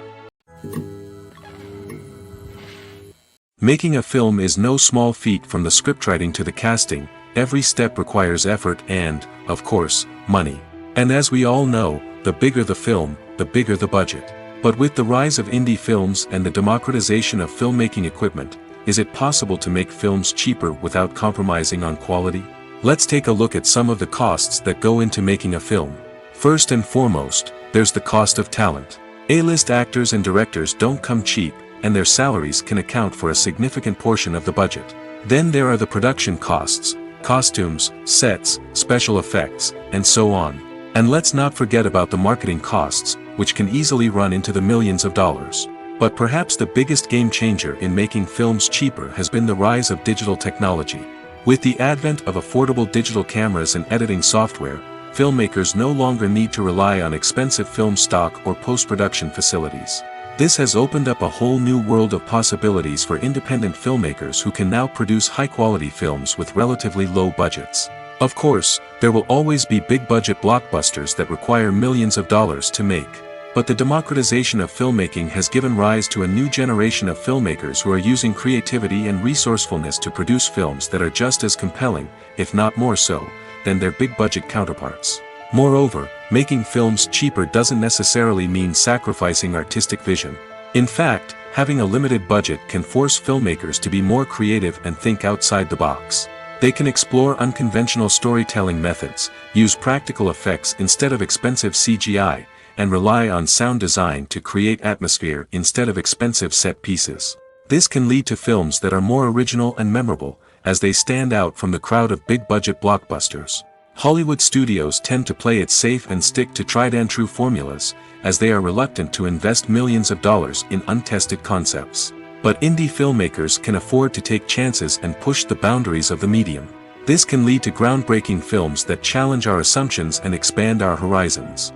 Making a film is no small feat. From the scriptwriting to the casting, every step requires effort and, of course, money. And as we all know, the bigger the film, the bigger the budget. But with the rise of indie films and the democratization of filmmaking equipment, is it possible to make films cheaper without compromising on quality? Let's take a look at some of the costs that go into making a film. First and foremost, there's the cost of talent. A-list actors and directors don't come cheap, and their salaries can account for a significant portion of the budget. Then there are the production costs, costumes, sets, special effects, and so on. And let's not forget about the marketing costs, which can easily run into the millions of dollars. But perhaps the biggest game changer in making films cheaper has been the rise of digital technology. With the advent of affordable digital cameras and editing software, filmmakers no longer need to rely on expensive film stock or post-production facilities. This has opened up a whole new world of possibilities for independent filmmakers who can now produce high-quality films with relatively low budgets. Of course, there will always be big-budget blockbusters that require millions of dollars to make. But the democratization of filmmaking has given rise to a new generation of filmmakers who are using creativity and resourcefulness to produce films that are just as compelling, if not more so, than their big-budget counterparts. Moreover, making films cheaper doesn't necessarily mean sacrificing artistic vision. In fact, having a limited budget can force filmmakers to be more creative and think outside the box. They can explore unconventional storytelling methods, use practical effects instead of expensive CGI, and rely on sound design to create atmosphere instead of expensive set pieces. This can lead to films that are more original and memorable, as they stand out from the crowd of big-budget blockbusters. Hollywood studios tend to play it safe and stick to tried-and-true formulas, as they are reluctant to invest millions of dollars in untested concepts. But indie filmmakers can afford to take chances and push the boundaries of the medium. This can lead to groundbreaking films that challenge our assumptions and expand our horizons.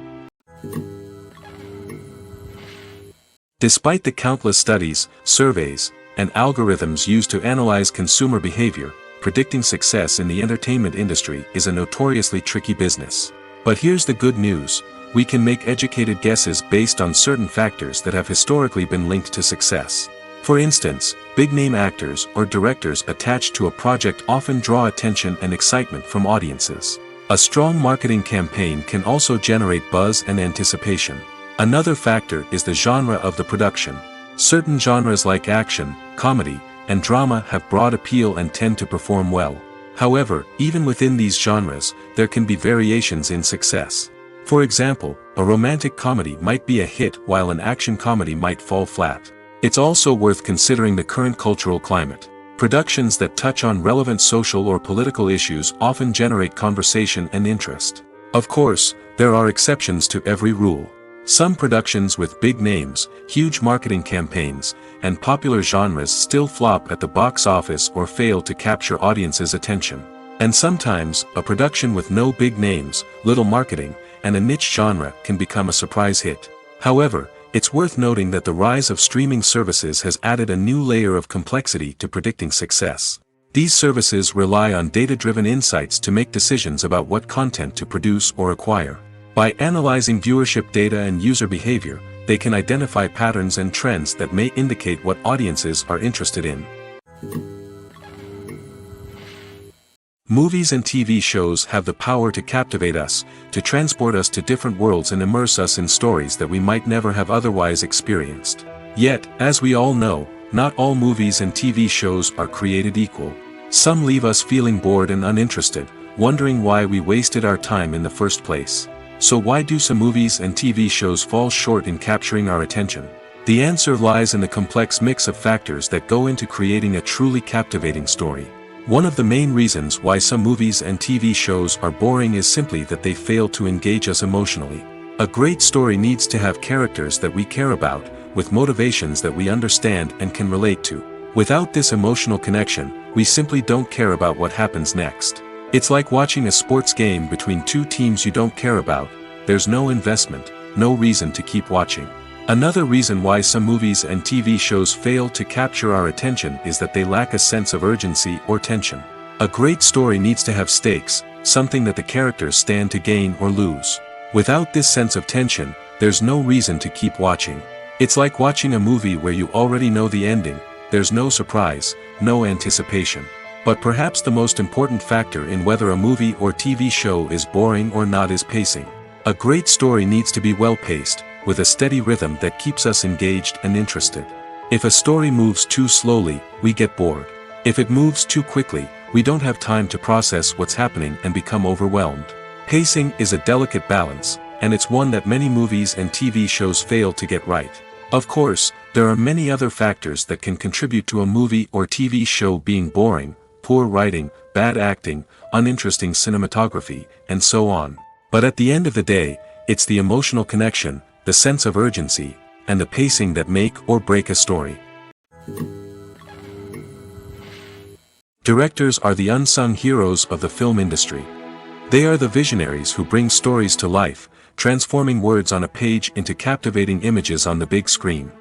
Despite the countless studies, surveys, and algorithms used to analyze consumer behavior, predicting success in the entertainment industry is a notoriously tricky business. But here's the good news: we can make educated guesses based on certain factors that have historically been linked to success. For instance, big-name actors or directors attached to a project often draw attention and excitement from audiences. A strong marketing campaign can also generate buzz and anticipation. Another factor is the genre of the production. Certain genres like action, comedy, and drama have broad appeal and tend to perform well. However, even within these genres, there can be variations in success. For example, a romantic comedy might be a hit while an action comedy might fall flat. It's also worth considering the current cultural climate. Productions that touch on relevant social or political issues often generate conversation and interest. Of course, there are exceptions to every rule. Some productions with big names, huge marketing campaigns, and popular genres still flop at the box office or fail to capture audiences' attention. And sometimes, a production with no big names, little marketing, and a niche genre can become a surprise hit. However, it's worth noting that the rise of streaming services has added a new layer of complexity to predicting success. These services rely on data-driven insights to make decisions about what content to produce or acquire. By analyzing viewership data and user behavior, they can identify patterns and trends that may indicate what audiences are interested in. Movies and TV shows have the power to captivate us, to transport us to different worlds and immerse us in stories that we might never have otherwise experienced. Yet, as we all know, not all movies and TV shows are created equal. Some leave us feeling bored and uninterested, wondering why we wasted our time in the first place. So why do some movies and TV shows fall short in capturing our attention? The answer lies in the complex mix of factors that go into creating a truly captivating story. One of the main reasons why some movies and TV shows are boring is simply that they fail to engage us emotionally. A great story needs to have characters that we care about, with motivations that we understand and can relate to. Without this emotional connection, we simply don't care about what happens next. It's like watching a sports game between two teams you don't care about. There's no investment, no reason to keep watching. Another reason why some movies and TV shows fail to capture our attention is that they lack a sense of urgency or tension. A great story needs to have stakes, something that the characters stand to gain or lose. Without this sense of tension, there's no reason to keep watching. It's like watching a movie where you already know the ending. There's no surprise, no anticipation. But perhaps the most important factor in whether a movie or TV show is boring or not is pacing. A great story needs to be well-paced, with a steady rhythm that keeps us engaged and interested. If a story moves too slowly, we get bored. If it moves too quickly, we don't have time to process what's happening and become overwhelmed. Pacing is a delicate balance, and it's one that many movies and TV shows fail to get right. Of course, there are many other factors that can contribute to a movie or TV show being boring: poor writing, bad acting, uninteresting cinematography, and so on. But at the end of the day, it's the emotional connection, the sense of urgency, and the pacing that make or break a story. Directors are the unsung heroes of the film industry. They are the visionaries who bring stories to life, transforming words on a page into captivating images on the big screen.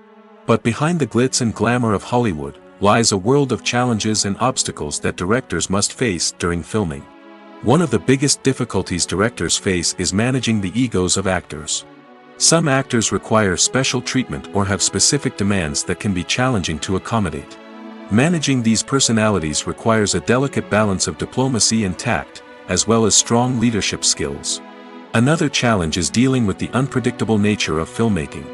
But behind the glitz and glamour of Hollywood lies a world of challenges and obstacles that directors must face during filming. One of the biggest difficulties directors face is managing the egos of actors. Some actors require special treatment or have specific demands that can be challenging to accommodate. Managing these personalities requires a delicate balance of diplomacy and tact, as well as strong leadership skills. Another challenge is dealing with the unpredictable nature of filmmaking.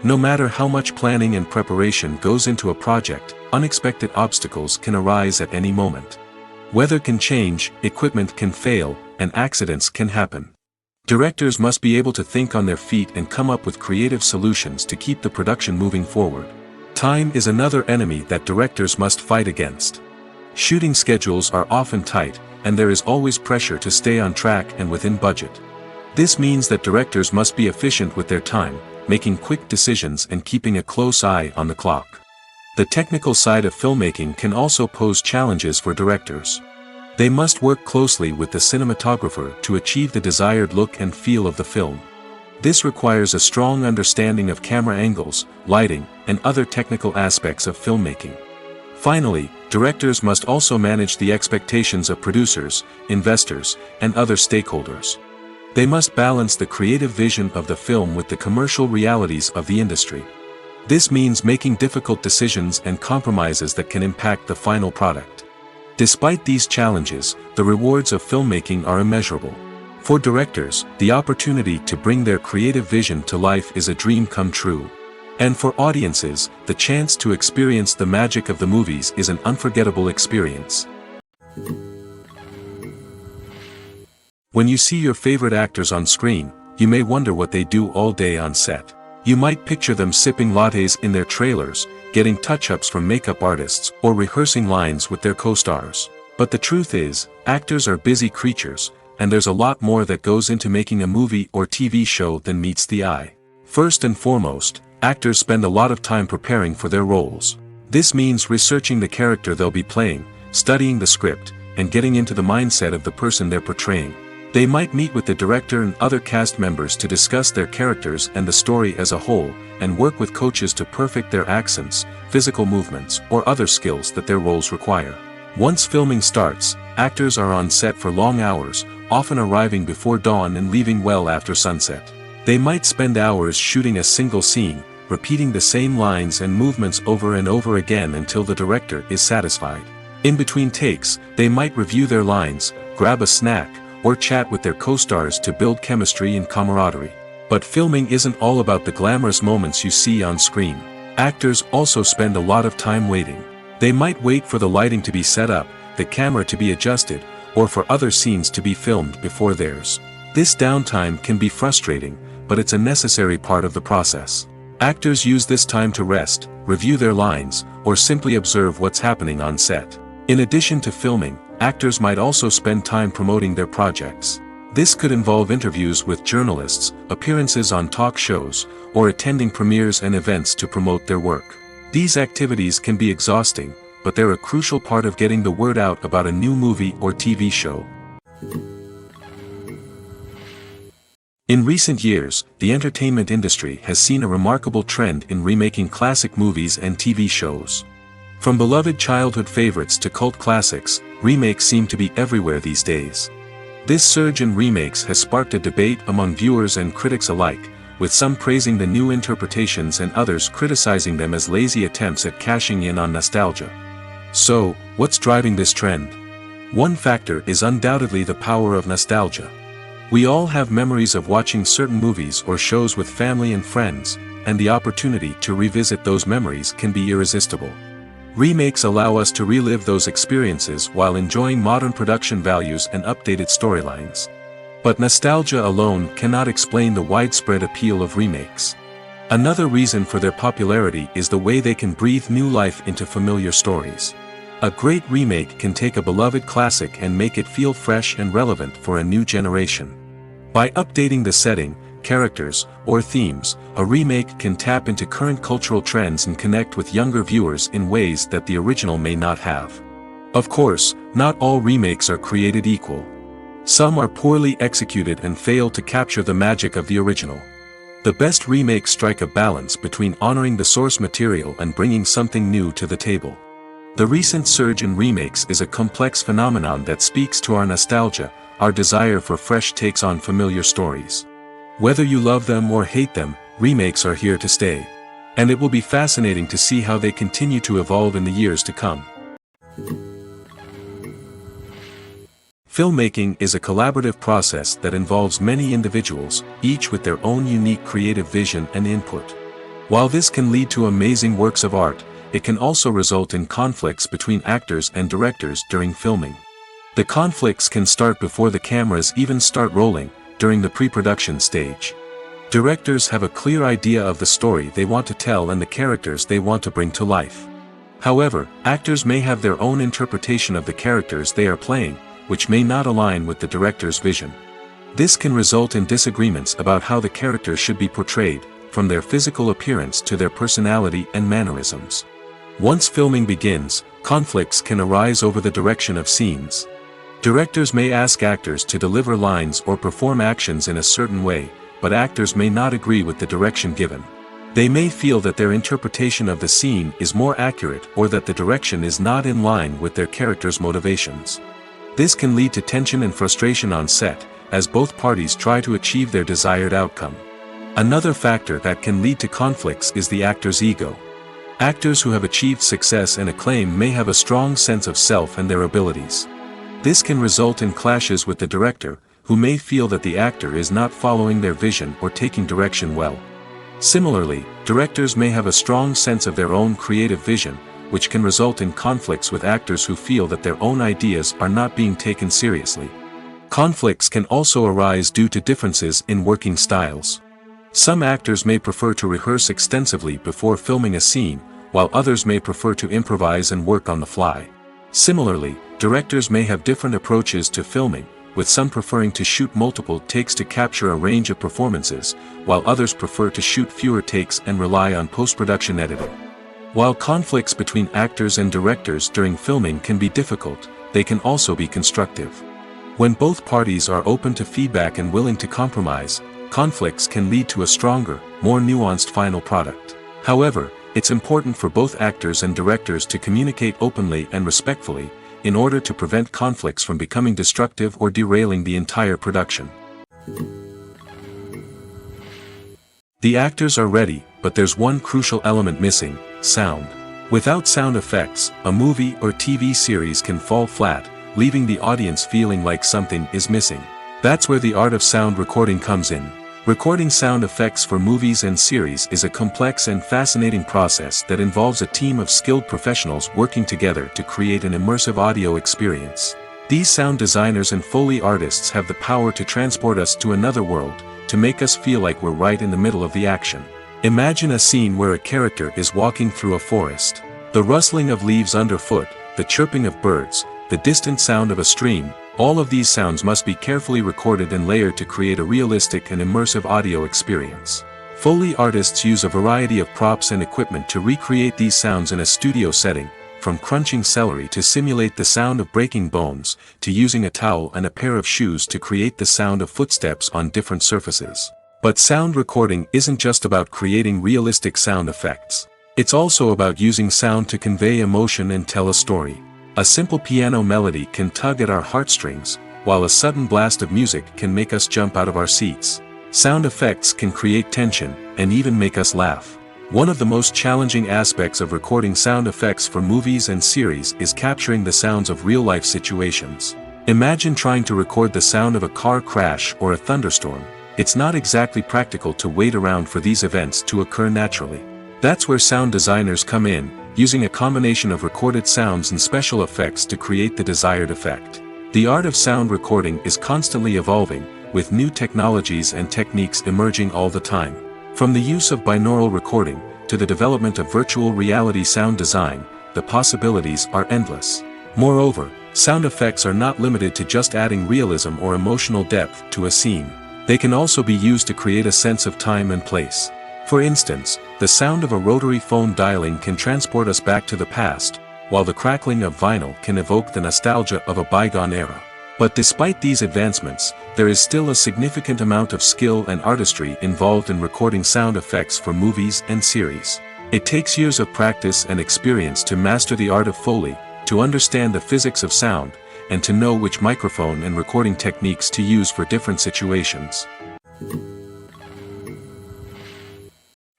No matter how much planning and preparation goes into a project, unexpected obstacles can arise at any moment. Weather can change, equipment can fail, and accidents can happen. Directors must be able to think on their feet and come up with creative solutions to keep the production moving forward. Time is another enemy that directors must fight against. Shooting schedules are often tight, and there is always pressure to stay on track and within budget. This means that directors must be efficient with their time, making quick decisions and keeping a close eye on the clock. The technical side of filmmaking can also pose challenges for directors. They must work closely with the cinematographer to achieve the desired look and feel of the film. This requires a strong understanding of camera angles, lighting, and other technical aspects of filmmaking. Finally, directors must also manage the expectations of producers, investors, and other stakeholders. They must balance the creative vision of the film with the commercial realities of the industry. This means making difficult decisions and compromises that can impact the final product. Despite these challenges, the rewards of filmmaking are immeasurable. For directors, the opportunity to bring their creative vision to life is a dream come true. And for audiences, the chance to experience the magic of the movies is an unforgettable experience. When you see your favorite actors on screen, you may wonder what they do all day on set. You might picture them sipping lattes in their trailers, getting touch-ups from makeup artists, or rehearsing lines with their co-stars. But the truth is, actors are busy creatures, and there's a lot more that goes into making a movie or TV show than meets the eye. First and foremost, actors spend a lot of time preparing for their roles. This means researching the character they'll be playing, studying the script, and getting into the mindset of the person they're portraying. They might meet with the director and other cast members to discuss their characters and the story as a whole, and work with coaches to perfect their accents, physical movements, or other skills that their roles require. Once filming starts, actors are on set for long hours, often arriving before dawn and leaving well after sunset. They might spend hours shooting a single scene, repeating the same lines and movements over and over again until the director is satisfied. In between takes, they might review their lines, grab a snack, or chat with their co-stars to build chemistry and camaraderie. But filming isn't all about the glamorous moments you see on screen. Actors also spend a lot of time waiting. They might wait for the lighting to be set up, the camera to be adjusted, or for other scenes to be filmed before theirs. This downtime can be frustrating, but it's a necessary part of the process. Actors use this time to rest, review their lines, or simply observe what's happening on set. In addition to filming, actors might also spend time promoting their projects. This could involve interviews with journalists, appearances on talk shows, or attending premieres and events to promote their work. These activities can be exhausting, but they're a crucial part of getting the word out about a new movie or TV show. In recent years, the entertainment industry has seen a remarkable trend in remaking classic movies and TV shows. From beloved childhood favorites to cult classics, remakes seem to be everywhere these days. This surge in remakes has sparked a debate among viewers and critics alike, with some praising the new interpretations and others criticizing them as lazy attempts at cashing in on nostalgia. So, what's driving this trend? One factor is undoubtedly the power of nostalgia. We all have memories of watching certain movies or shows with family and friends, and the opportunity to revisit those memories can be irresistible. Remakes allow us to relive those experiences while enjoying modern production values and updated storylines. But nostalgia alone cannot explain the widespread appeal of remakes. Another reason for their popularity is the way they can breathe new life into familiar stories. A great remake can take a beloved classic and make it feel fresh and relevant for a new generation. By updating the setting, characters, or themes, a remake can tap into current cultural trends and connect with younger viewers in ways that the original may not have. Of course, not all remakes are created equal. Some are poorly executed and fail to capture the magic of the original. The best remakes strike a balance between honoring the source material and bringing something new to the table. The recent surge in remakes is a complex phenomenon that speaks to our nostalgia, our desire for fresh takes on familiar stories. Whether you love them or hate them, remakes are here to stay. And it will be fascinating to see how they continue to evolve in the years to come. Filmmaking is a collaborative process that involves many individuals, each with their own unique creative vision and input. While this can lead to amazing works of art, it can also result in conflicts between actors and directors during filming. The conflicts can start before the cameras even start rolling, during the pre-production stage. Directors have a clear idea of the story they want to tell and the characters they want to bring to life. However, actors may have their own interpretation of the characters they are playing, which may not align with the director's vision. This can result in disagreements about how the characters should be portrayed, from their physical appearance to their personality and mannerisms. Once filming begins, conflicts can arise over the direction of scenes. Directors may ask actors to deliver lines or perform actions in a certain way, but actors may not agree with the direction given. They may feel that their interpretation of the scene is more accurate or that the direction is not in line with their character's motivations. This can lead to tension and frustration on set, as both parties try to achieve their desired outcome. Another factor that can lead to conflicts is the actor's ego. Actors who have achieved success and acclaim may have a strong sense of self and their abilities. This can result in clashes with the director, who may feel that the actor is not following their vision or taking direction well. Similarly, directors may have a strong sense of their own creative vision, which can result in conflicts with actors who feel that their own ideas are not being taken seriously. Conflicts can also arise due to differences in working styles. Some actors may prefer to rehearse extensively before filming a scene, while others may prefer to improvise and work on the fly. Similarly, directors may have different approaches to filming, with some preferring to shoot multiple takes to capture a range of performances, while others prefer to shoot fewer takes and rely on post-production editing. While conflicts between actors and directors during filming can be difficult, they can also be constructive. When both parties are open to feedback and willing to compromise, conflicts can lead to a stronger, more nuanced final product. However, it's important for both actors and directors to communicate openly and respectfully, in order to prevent conflicts from becoming destructive or derailing the entire production. The actors are ready, but there's one crucial element missing: sound. Without sound effects, a movie or TV series can fall flat, leaving the audience feeling like something is missing. That's where the art of sound recording comes in. Recording sound effects for movies and series is a complex and fascinating process that involves a team of skilled professionals working together to create an immersive audio experience. These sound designers and Foley artists have the power to transport us to another world, to make us feel like we're right in the middle of the action. Imagine a scene where a character is walking through a forest. The rustling of leaves underfoot, the chirping of birds, the distant sound of a stream, all of these sounds must be carefully recorded and layered to create a realistic and immersive audio experience. Foley artists use a variety of props and equipment to recreate these sounds in a studio setting, from crunching celery to simulate the sound of breaking bones, to using a towel and a pair of shoes to create the sound of footsteps on different surfaces. But sound recording isn't just about creating realistic sound effects. It's also about using sound to convey emotion and tell a story. A simple piano melody can tug at our heartstrings, while a sudden blast of music can make us jump out of our seats. Sound effects can create tension, and even make us laugh. One of the most challenging aspects of recording sound effects for movies and series is capturing the sounds of real-life situations. Imagine trying to record the sound of a car crash or a thunderstorm. It's not exactly practical to wait around for these events to occur naturally. That's where sound designers come in, using a combination of recorded sounds and special effects to create the desired effect. The art of sound recording is constantly evolving, with new technologies and techniques emerging all the time. From the use of binaural recording, to the development of virtual reality sound design, the possibilities are endless. Moreover, sound effects are not limited to just adding realism or emotional depth to a scene. They can also be used to create a sense of time and place. For instance, the sound of a rotary phone dialing can transport us back to the past, while the crackling of vinyl can evoke the nostalgia of a bygone era. But despite these advancements, there is still a significant amount of skill and artistry involved in recording sound effects for movies and series. It takes years of practice and experience to master the art of Foley, to understand the physics of sound, and to know which microphone and recording techniques to use for different situations.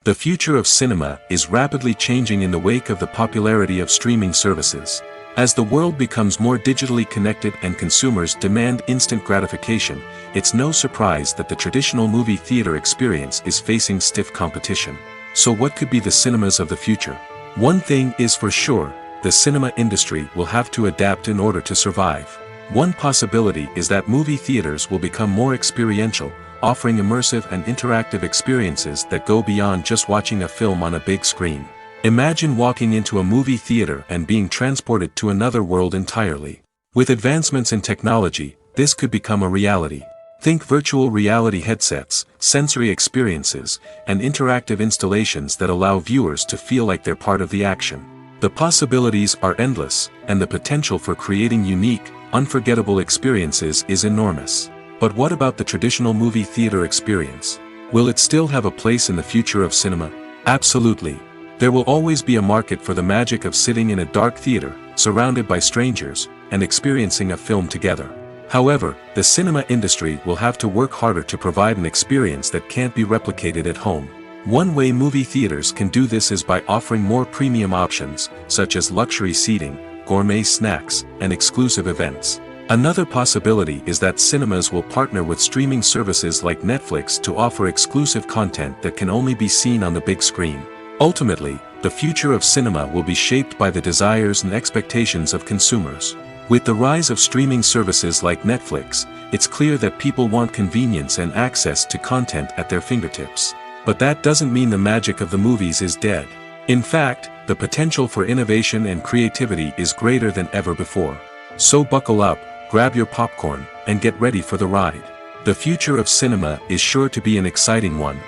The future of cinema is rapidly changing in the wake of the popularity of streaming services. As the world becomes more digitally connected and consumers demand instant gratification, it's no surprise that the traditional movie theater experience is facing stiff competition. So what could be the cinemas of the future? One thing is for sure, the cinema industry will have to adapt in order to survive. One possibility is that movie theaters will become more experiential, offering immersive and interactive experiences that go beyond just watching a film on a big screen. Imagine walking into a movie theater and being transported to another world entirely. With advancements in technology, this could become a reality. Think virtual reality headsets, sensory experiences, and interactive installations that allow viewers to feel like they're part of the action. The possibilities are endless, and the potential for creating unique, unforgettable experiences is enormous. But what about the traditional movie theater experience? Will it still have a place in the future of cinema? Absolutely. There will always be a market for the magic of sitting in a dark theater, surrounded by strangers, and experiencing a film together. However, the cinema industry will have to work harder to provide an experience that can't be replicated at home. One way movie theaters can do this is by offering more premium options, such as luxury seating, gourmet snacks, and exclusive events. Another possibility is that cinemas will partner with streaming services like Netflix to offer exclusive content that can only be seen on the big screen. Ultimately, the future of cinema will be shaped by the desires and expectations of consumers. With the rise of streaming services like Netflix, it's clear that people want convenience and access to content at their fingertips. But that doesn't mean the magic of the movies is dead. In fact, the potential for innovation and creativity is greater than ever before. So buckle up, grab your popcorn, and get ready for the ride. The future of cinema is sure to be an exciting one.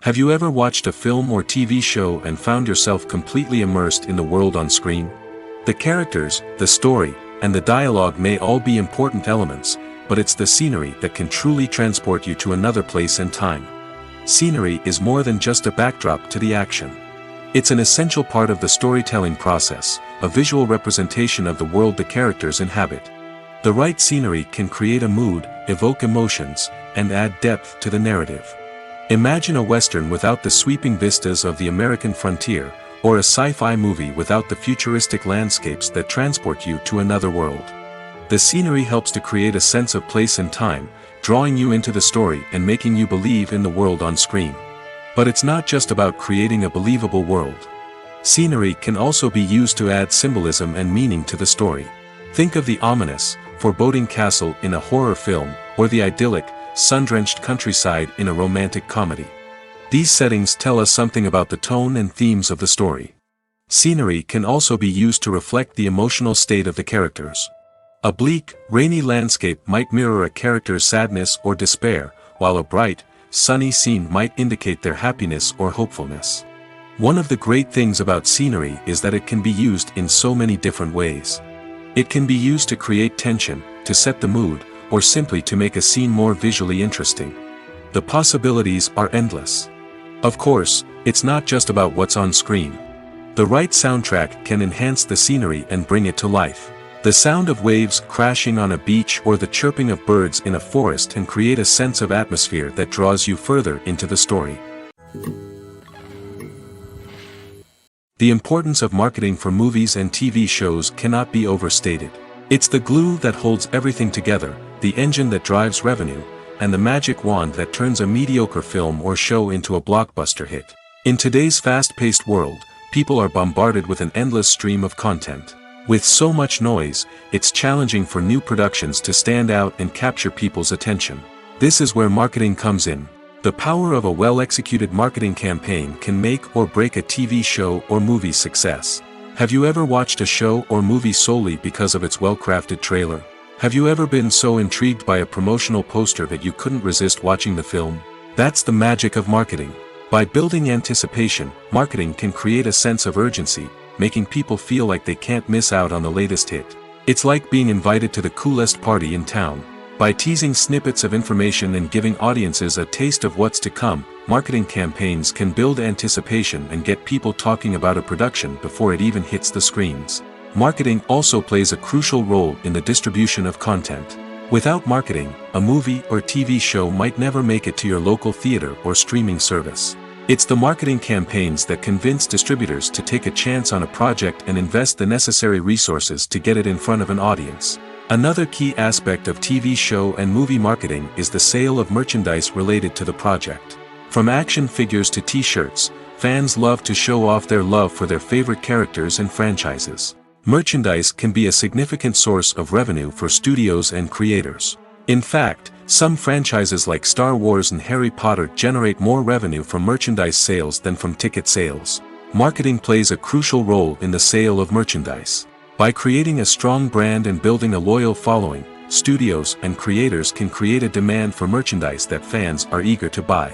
Have you ever watched a film or TV show and found yourself completely immersed in the world on screen? The characters, the story, and the dialogue may all be important elements, but it's the scenery that can truly transport you to another place and time. Scenery is more than just a backdrop to the action. It's an essential part of the storytelling process, a visual representation of the world the characters inhabit. The right scenery can create a mood, evoke emotions, and add depth to the narrative. Imagine a Western without the sweeping vistas of the American frontier, or a sci-fi movie without the futuristic landscapes that transport you to another world. The scenery helps to create a sense of place and time, drawing you into the story and making you believe in the world on screen. But it's not just about creating a believable world. Scenery can also be used to add symbolism and meaning to the story. Think of the ominous, foreboding castle in a horror film, or the idyllic, sun-drenched countryside in a romantic comedy. These settings tell us something about the tone and themes of the story. Scenery can also be used to reflect the emotional state of the characters. A bleak, rainy landscape might mirror a character's sadness or despair, while a bright, sunny scene might indicate their happiness or hopefulness. One of the great things about scenery is that it can be used in so many different ways. It can be used to create tension, to set the mood, or simply to make a scene more visually interesting. The possibilities are endless. Of course, it's not just about what's on screen. The right soundtrack can enhance the scenery and bring it to life. The sound of waves crashing on a beach or the chirping of birds in a forest can create a sense of atmosphere that draws you further into the story. The importance of marketing for movies and TV shows cannot be overstated. It's the glue that holds everything together, the engine that drives revenue, and the magic wand that turns a mediocre film or show into a blockbuster hit. In today's fast-paced world, people are bombarded with an endless stream of content. With so much noise, it's challenging for new productions to stand out and capture people's attention. This is where marketing comes in. The power of a well-executed marketing campaign can make or break a TV show or movie's success. Have you ever watched a show or movie solely because of its well-crafted trailer? Have you ever been so intrigued by a promotional poster that you couldn't resist watching the film? That's the magic of marketing. By building anticipation, marketing can create a sense of urgency, making people feel like they can't miss out on the latest hit. It's like being invited to the coolest party in town. By teasing snippets of information and giving audiences a taste of what's to come, marketing campaigns can build anticipation and get people talking about a production before it even hits the screens. Marketing also plays a crucial role in the distribution of content. Without marketing, a movie or TV show might never make it to your local theater or streaming service. It's the marketing campaigns that convince distributors to take a chance on a project and invest the necessary resources to get it in front of an audience. Another key aspect of TV show and movie marketing is the sale of merchandise related to the project. From action figures to t-shirts, fans love to show off their love for their favorite characters and franchises. Merchandise can be a significant source of revenue for studios and creators. In fact, Some franchises like Star Wars and Harry Potter generate more revenue from merchandise sales than from ticket sales. Marketing plays a crucial role in the sale of merchandise. By creating a strong brand and building a loyal following, studios and creators can create a demand for merchandise that fans are eager to buy.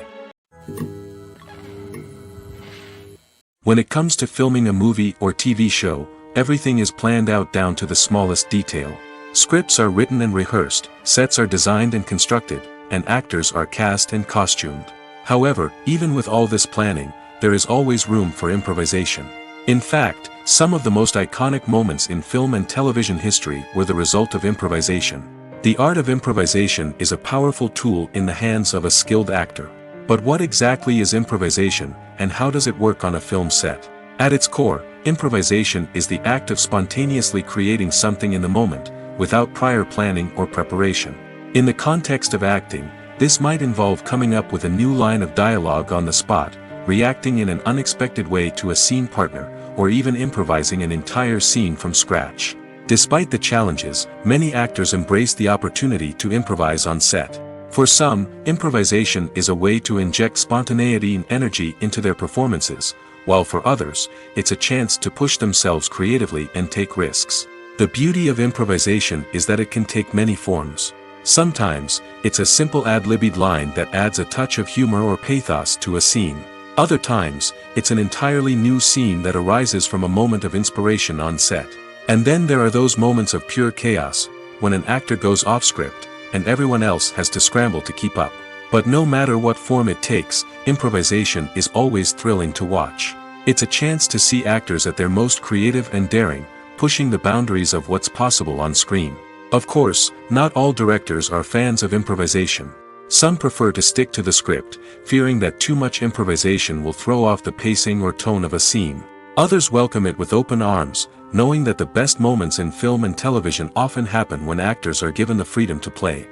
When it comes to filming a movie or TV show, everything is planned out down to the smallest detail. Scripts are written and rehearsed, sets are designed and constructed, and actors are cast and costumed. However, even with all this planning, there is always room for improvisation. In fact, some of the most iconic moments in film and television history were the result of improvisation. The art of improvisation is a powerful tool in the hands of a skilled actor. But what exactly is improvisation, and how does it work on a film set? At its core, improvisation is the act of spontaneously creating something in the moment, without prior planning or preparation. In the context of acting, this might involve coming up with a new line of dialogue on the spot, reacting in an unexpected way to a scene partner, or even improvising an entire scene from scratch. Despite the challenges, many actors embrace the opportunity to improvise on set. For some, improvisation is a way to inject spontaneity and energy into their performances, while for others, it's a chance to push themselves creatively and take risks. The beauty of improvisation is that it can take many forms. Sometimes, it's a simple ad-libbed line that adds a touch of humor or pathos to a scene. Other times, it's an entirely new scene that arises from a moment of inspiration on set. And then there are those moments of pure chaos, when an actor goes off script, and everyone else has to scramble to keep up. But no matter what form it takes, improvisation is always thrilling to watch. It's a chance to see actors at their most creative and daring, pushing the boundaries of what's possible on screen. Of course, not all directors are fans of improvisation. Some prefer to stick to the script, fearing that too much improvisation will throw off the pacing or tone of a scene. Others welcome it with open arms, knowing that the best moments in film and television often happen when actors are given the freedom to play.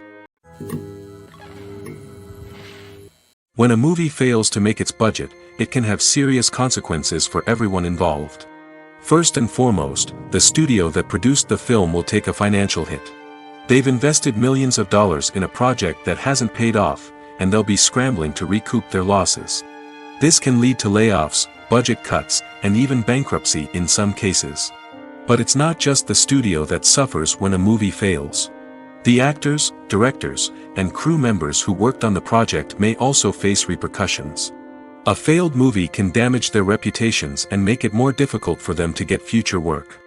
When a movie fails to make its budget, it can have serious consequences for everyone involved. First and foremost, the studio that produced the film will take a financial hit. They've invested millions of dollars in a project that hasn't paid off, and they'll be scrambling to recoup their losses. This can lead to layoffs, budget cuts, and even bankruptcy in some cases. But it's not just the studio that suffers when a movie fails. The actors, directors, and crew members who worked on the project may also face repercussions. A failed movie can damage their reputations and make it more difficult for them to get future work.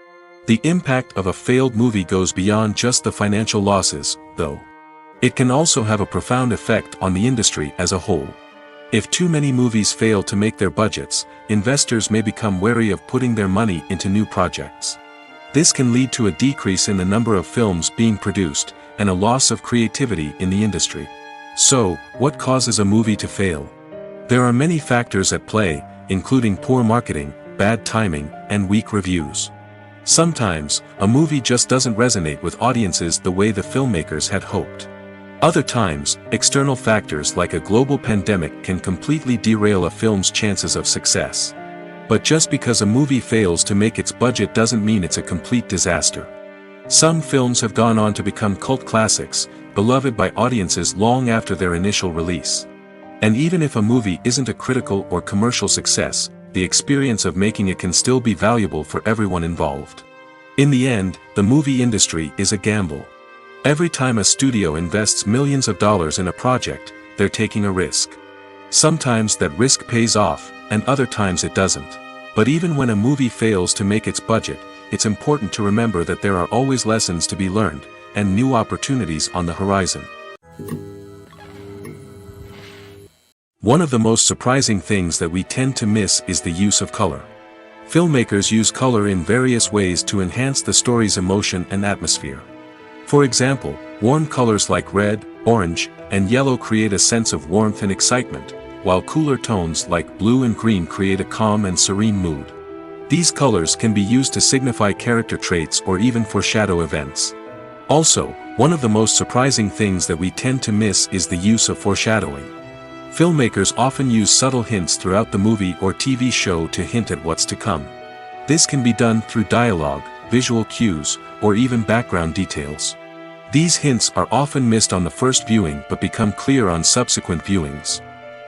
The impact of a failed movie goes beyond just the financial losses, though. It can also have a profound effect on the industry as a whole. If too many movies fail to make their budgets, investors may become wary of putting their money into new projects. This can lead to a decrease in the number of films being produced, and a loss of creativity in the industry. So, what causes a movie to fail? There are many factors at play, including poor marketing, bad timing, and weak reviews. Sometimes, a movie just doesn't resonate with audiences the way the filmmakers had hoped. Other times, external factors like a global pandemic can completely derail a film's chances of success. But just because a movie fails to make its budget doesn't mean it's a complete disaster. Some films have gone on to become cult classics, beloved by audiences long after their initial release. And even if a movie isn't a critical or commercial success, the experience of making it can still be valuable for everyone involved. In the end, the movie industry is a gamble. Every time a studio invests millions of dollars in a project, they're taking a risk. Sometimes that risk pays off, and other times it doesn't. But even when a movie fails to make its budget, it's important to remember that there are always lessons to be learned, and new opportunities on the horizon. One of the most surprising things that we tend to miss is the use of color. Filmmakers use color in various ways to enhance the story's emotion and atmosphere. For example, warm colors like red, orange, and yellow create a sense of warmth and excitement, while cooler tones like blue and green create a calm and serene mood. These colors can be used to signify character traits or even foreshadow events. Also, one of the most surprising things that we tend to miss is the use of foreshadowing. Filmmakers often use subtle hints throughout the movie or TV show to hint at what's to come. This can be done through dialogue, visual cues, or even background details. These hints are often missed on the first viewing but become clear on subsequent viewings.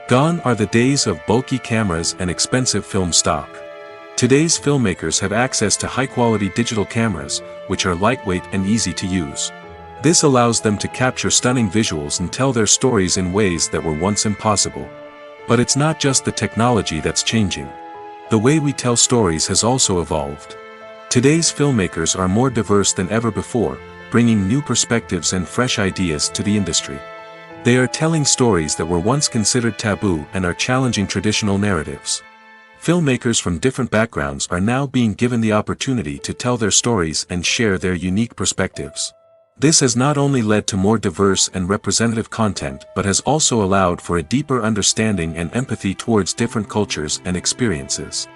Gone are the days of bulky cameras and expensive film stock. Today's filmmakers have access to high-quality digital cameras, which are lightweight and easy to use. This allows them to capture stunning visuals and tell their stories in ways that were once impossible. But it's not just the technology that's changing. The way we tell stories has also evolved. Today's filmmakers are more diverse than ever before, bringing new perspectives and fresh ideas to the industry. They are telling stories that were once considered taboo and are challenging traditional narratives. Filmmakers from different backgrounds are now being given the opportunity to tell their stories and share their unique perspectives. This has not only led to more diverse and representative content but has also allowed for a deeper understanding and empathy towards different cultures and experiences.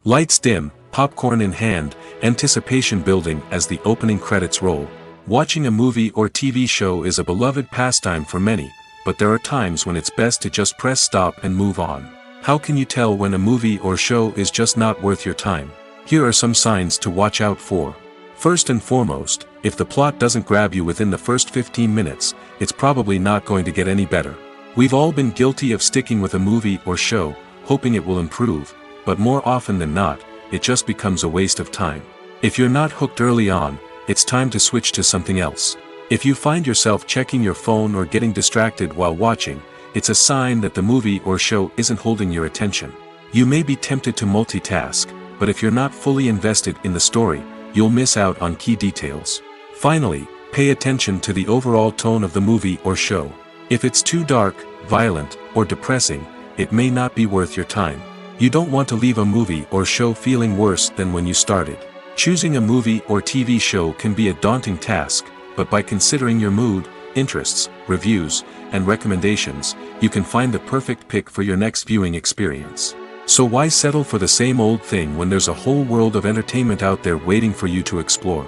Lights dim, popcorn in hand, anticipation building as the opening credits roll. Watching a movie or TV show is a beloved pastime for many, but there are times when it's best to just press stop and move on. How can you tell when a movie or show is just not worth your time? Here are some signs to watch out for. First and foremost, if the plot doesn't grab you within the first 15 minutes, it's probably not going to get any better. We've all been guilty of sticking with a movie or show, hoping it will improve, but more often than not, it just becomes a waste of time. If you're not hooked early on, it's time to switch to something else. If you find yourself checking your phone or getting distracted while watching, it's a sign that the movie or show isn't holding your attention. You may be tempted to multitask, but if you're not fully invested in the story, you'll miss out on key details. Finally, pay attention to the overall tone of the movie or show. If it's too dark, violent, or depressing, it may not be worth your time. You don't want to leave a movie or show feeling worse than when you started. Choosing a movie or TV show can be a daunting task, but by considering your mood, interests, reviews, and recommendations, you can find the perfect pick for your next viewing experience. So why settle for the same old thing when there's a whole world of entertainment out there waiting for you to explore?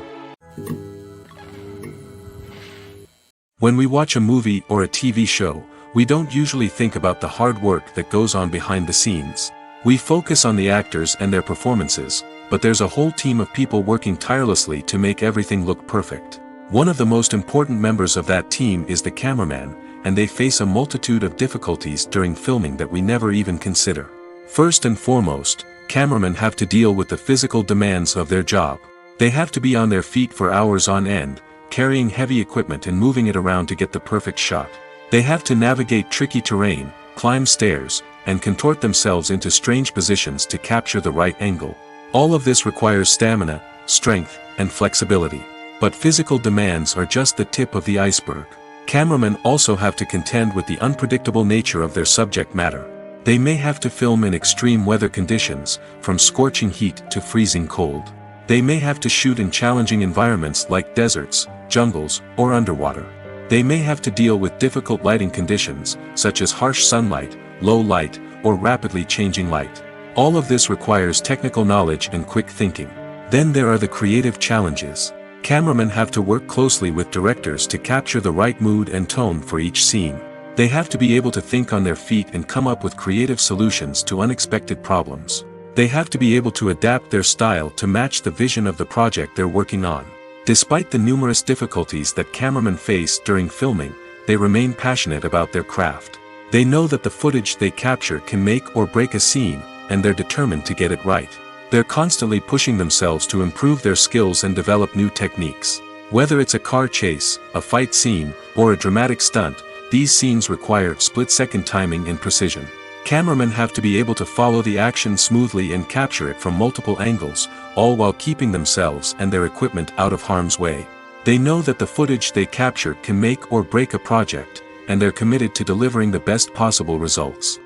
When we watch a movie or a TV show, we don't usually think about the hard work that goes on behind the scenes. We focus on the actors and their performances, but there's a whole team of people working tirelessly to make everything look perfect. One of the most important members of that team is the cameraman, and they face a multitude of difficulties during filming that we never even consider. First and foremost, cameramen have to deal with the physical demands of their job. They have to be on their feet for hours on end, carrying heavy equipment and moving it around to get the perfect shot. They have to navigate tricky terrain, climb stairs, and contort themselves into strange positions to capture the right angle. All of this requires stamina, strength, and flexibility. But physical demands are just the tip of the iceberg. Cameramen also have to contend with the unpredictable nature of their subject matter. They may have to film in extreme weather conditions, from scorching heat to freezing cold. They may have to shoot in challenging environments like deserts, jungles, or underwater. They may have to deal with difficult lighting conditions, such as harsh sunlight, low light, or rapidly changing light. All of this requires technical knowledge and quick thinking. Then there are the creative challenges. Cameramen have to work closely with directors to capture the right mood and tone for each scene. They have to be able to think on their feet and come up with creative solutions to unexpected problems. They have to be able to adapt their style to match the vision of the project they're working on. Despite the numerous difficulties that cameramen face during filming, they remain passionate about their craft. They know that the footage they capture can make or break a scene, and they're determined to get it right. They're constantly pushing themselves to improve their skills and develop new techniques. Whether it's a car chase, a fight scene, or a dramatic stunt, these scenes require split-second timing and precision. Cameramen have to be able to follow the action smoothly and capture it from multiple angles, all while keeping themselves and their equipment out of harm's way. They know that the footage they capture can make or break a project, and they're committed to delivering the best possible results.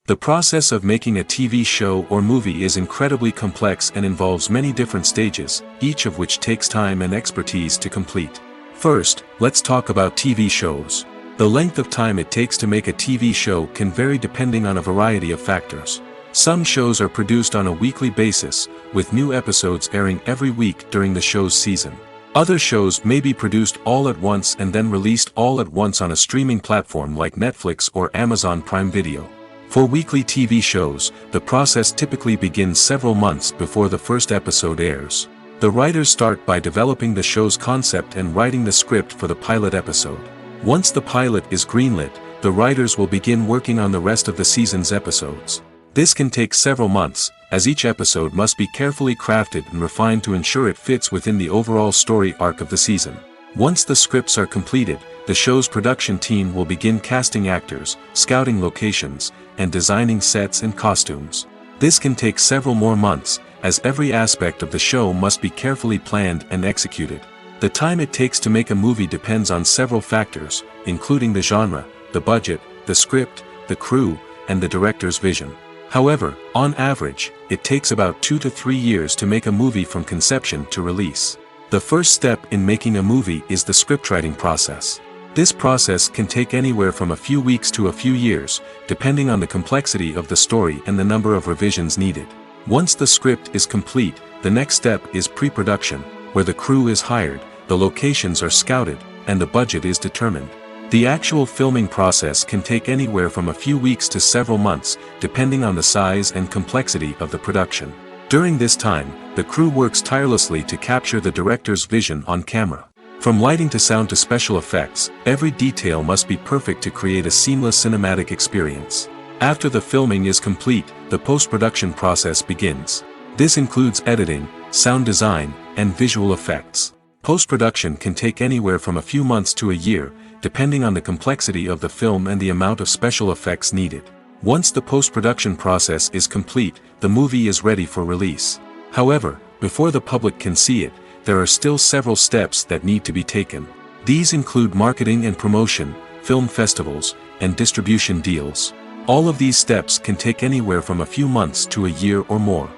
The process of making a TV show or movie is incredibly complex and involves many different stages, each of which takes time and expertise to complete. First, let's talk about TV shows. The length of time it takes to make a TV show can vary depending on a variety of factors. Some shows are produced on a weekly basis, with new episodes airing every week during the show's season. Other shows may be produced all at once and then released all at once on a streaming platform like Netflix or Amazon Prime Video. For weekly TV shows, the process typically begins several months before the first episode airs. The writers start by developing the show's concept and writing the script for the pilot episode. Once the pilot is greenlit, the writers will begin working on the rest of the season's episodes. This can take several months, as each episode must be carefully crafted and refined to ensure it fits within the overall story arc of the season. Once the scripts are completed, the show's production team will begin casting actors, scouting locations, and designing sets and costumes. This can take several more months, as every aspect of the show must be carefully planned and executed. The time it takes to make a movie depends on several factors, including the genre, the budget, the script, the crew, and the director's vision. However, on average, it takes about 2 to 3 years to make a movie from conception to release. The first step in making a movie is the scriptwriting process. This process can take anywhere from a few weeks to a few years, depending on the complexity of the story and the number of revisions needed. Once the script is complete, the next step is pre-production, where the crew is hired, the locations are scouted, and the budget is determined. The actual filming process can take anywhere from a few weeks to several months, depending on the size and complexity of the production. During this time, the crew works tirelessly to capture the director's vision on camera. From lighting to sound to special effects, every detail must be perfect to create a seamless cinematic experience. After the filming is complete, the post-production process begins. This includes editing, sound design, and visual effects. Post-production can take anywhere from a few months to a year, depending on the complexity of the film and the amount of special effects needed. Once the post-production process is complete, the movie is ready for release. However, before the public can see it, there are still several steps that need to be taken. These include marketing and promotion, film festivals, and distribution deals. All of these steps can take anywhere from a few months to a year or more.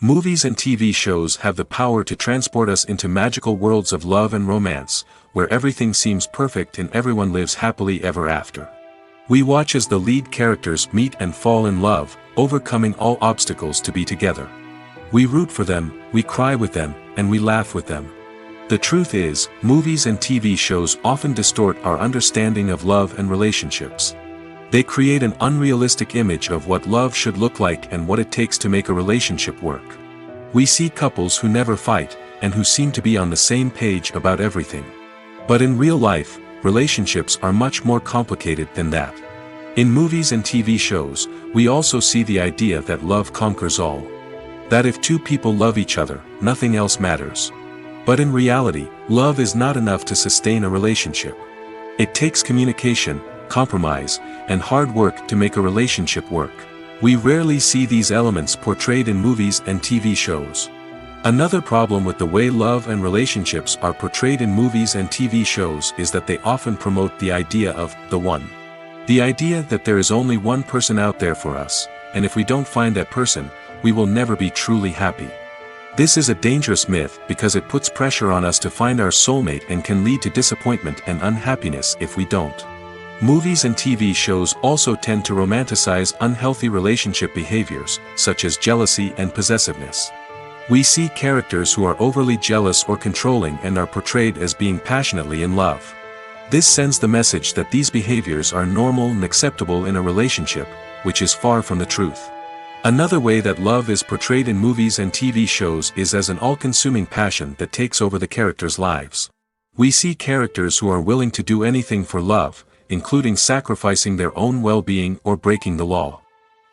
Movies and TV shows have the power to transport us into magical worlds of love and romance, where everything seems perfect and everyone lives happily ever after. We watch as the lead characters meet and fall in love, overcoming all obstacles to be together. We root for them, we cry with them, and we laugh with them. The truth is, movies and TV shows often distort our understanding of love and relationships. They create an unrealistic image of what love should look like and what it takes to make a relationship work. We see couples who never fight, and who seem to be on the same page about everything. But in real life, relationships are much more complicated than that. In movies and TV shows, we also see the idea that love conquers all. That if two people love each other, nothing else matters. But in reality, love is not enough to sustain a relationship. It takes communication, compromise, and hard work to make a relationship work. We rarely see these elements portrayed in movies and TV shows. Another problem with the way love and relationships are portrayed in movies and TV shows is that they often promote the idea of the one. The idea that there is only one person out there for us, and if we don't find that person, we will never be truly happy. This is a dangerous myth because it puts pressure on us to find our soulmate and can lead to disappointment and unhappiness if we don't. Movies and TV shows also tend to romanticize unhealthy relationship behaviors, such as jealousy and possessiveness. We see characters who are overly jealous or controlling and are portrayed as being passionately in love. This sends the message that these behaviors are normal and acceptable in a relationship, which is far from the truth. Another way that love is portrayed in movies and TV shows is as an all-consuming passion that takes over the characters' lives. We see characters who are willing to do anything for love, including sacrificing their own well-being or breaking the law.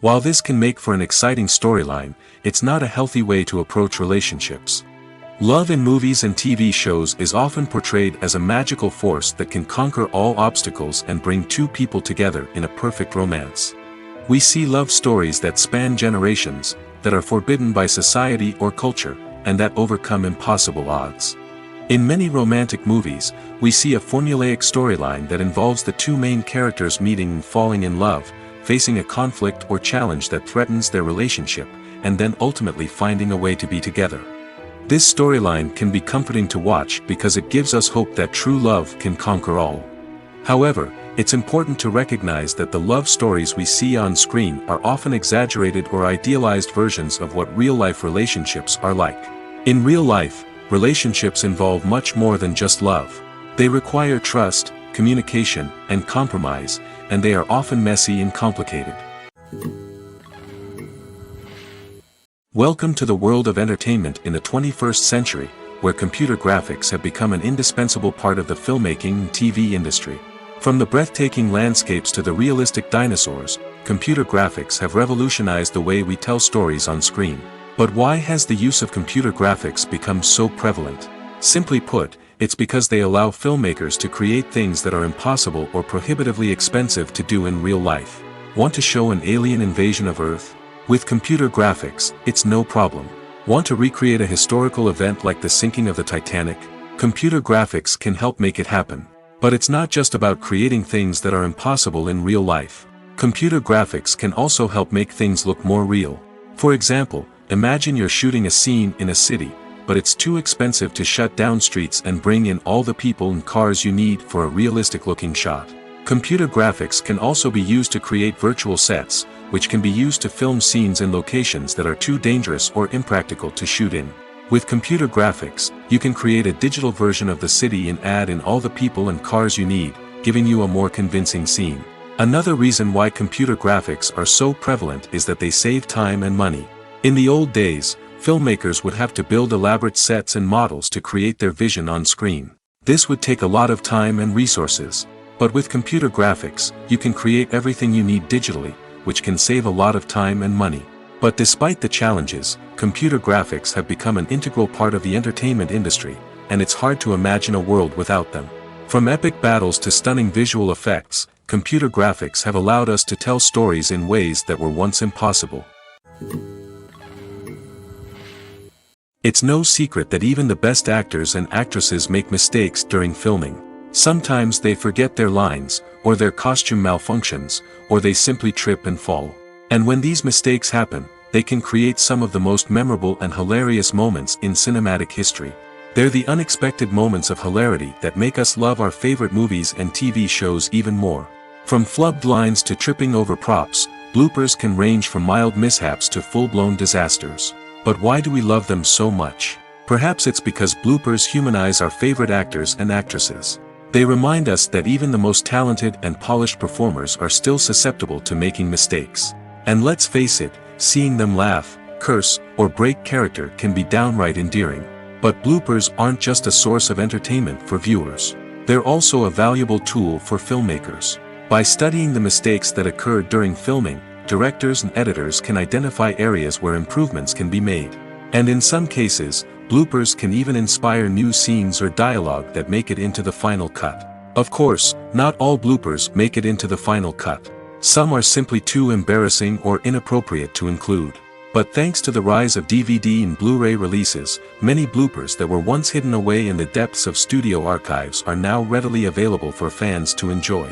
While this can make for an exciting storyline, it's not a healthy way to approach relationships. Love in movies and TV shows is often portrayed as a magical force that can conquer all obstacles and bring two people together in a perfect romance. We see love stories that span generations, that are forbidden by society or culture, and that overcome impossible odds. In many romantic movies, we see a formulaic storyline that involves the two main characters meeting and falling in love, facing a conflict or challenge that threatens their relationship, and then ultimately finding a way to be together. This storyline can be comforting to watch because it gives us hope that true love can conquer all. However, it's important to recognize that the love stories we see on screen are often exaggerated or idealized versions of what real-life relationships are like. In real life, relationships involve much more than just love. They require trust, communication, and compromise, and they are often messy and complicated. Welcome to the world of entertainment in the 21st century, where computer graphics have become an indispensable part of the filmmaking and TV industry. From the breathtaking landscapes to the realistic dinosaurs, computer graphics have revolutionized the way we tell stories on screen. But why has the use of computer graphics become so prevalent? Simply put, it's because they allow filmmakers to create things that are impossible or prohibitively expensive to do in real life. Want to show an alien invasion of Earth? With computer graphics, it's no problem. Want to recreate a historical event like the sinking of the Titanic? Computer graphics can help make it happen. But it's not just about creating things that are impossible in real life. Computer graphics can also help make things look more real. For example, imagine you're shooting a scene in a city, but it's too expensive to shut down streets and bring in all the people and cars you need for a realistic-looking shot. Computer graphics can also be used to create virtual sets, which can be used to film scenes in locations that are too dangerous or impractical to shoot in. With computer graphics, you can create a digital version of the city and add in all the people and cars you need, giving you a more convincing scene. Another reason why computer graphics are so prevalent is that they save time and money. In the old days, filmmakers would have to build elaborate sets and models to create their vision on screen. This would take a lot of time and resources. But with computer graphics, you can create everything you need digitally, which can save a lot of time and money. But despite the challenges, computer graphics have become an integral part of the entertainment industry, and it's hard to imagine a world without them. From epic battles to stunning visual effects, computer graphics have allowed us to tell stories in ways that were once impossible. It's no secret that even the best actors and actresses make mistakes during filming. Sometimes they forget their lines, or their costume malfunctions, or they simply trip and fall. And when these mistakes happen, they can create some of the most memorable and hilarious moments in cinematic history. They're the unexpected moments of hilarity that make us love our favorite movies and TV shows even more. From flubbed lines to tripping over props, bloopers can range from mild mishaps to full-blown disasters. But why do we love them so much? Perhaps it's because bloopers humanize our favorite actors and actresses. They remind us that even the most talented and polished performers are still susceptible to making mistakes. And let's face it, seeing them laugh, curse, or break character can be downright endearing. But bloopers aren't just a source of entertainment for viewers. They're also a valuable tool for filmmakers. By studying the mistakes that occurred during filming, directors and editors can identify areas where improvements can be made. And in some cases, bloopers can even inspire new scenes or dialogue that make it into the final cut. Of course, not all bloopers make it into the final cut. Some are simply too embarrassing or inappropriate to include. But thanks to the rise of DVD and Blu-ray releases, many bloopers that were once hidden away in the depths of studio archives are now readily available for fans to enjoy.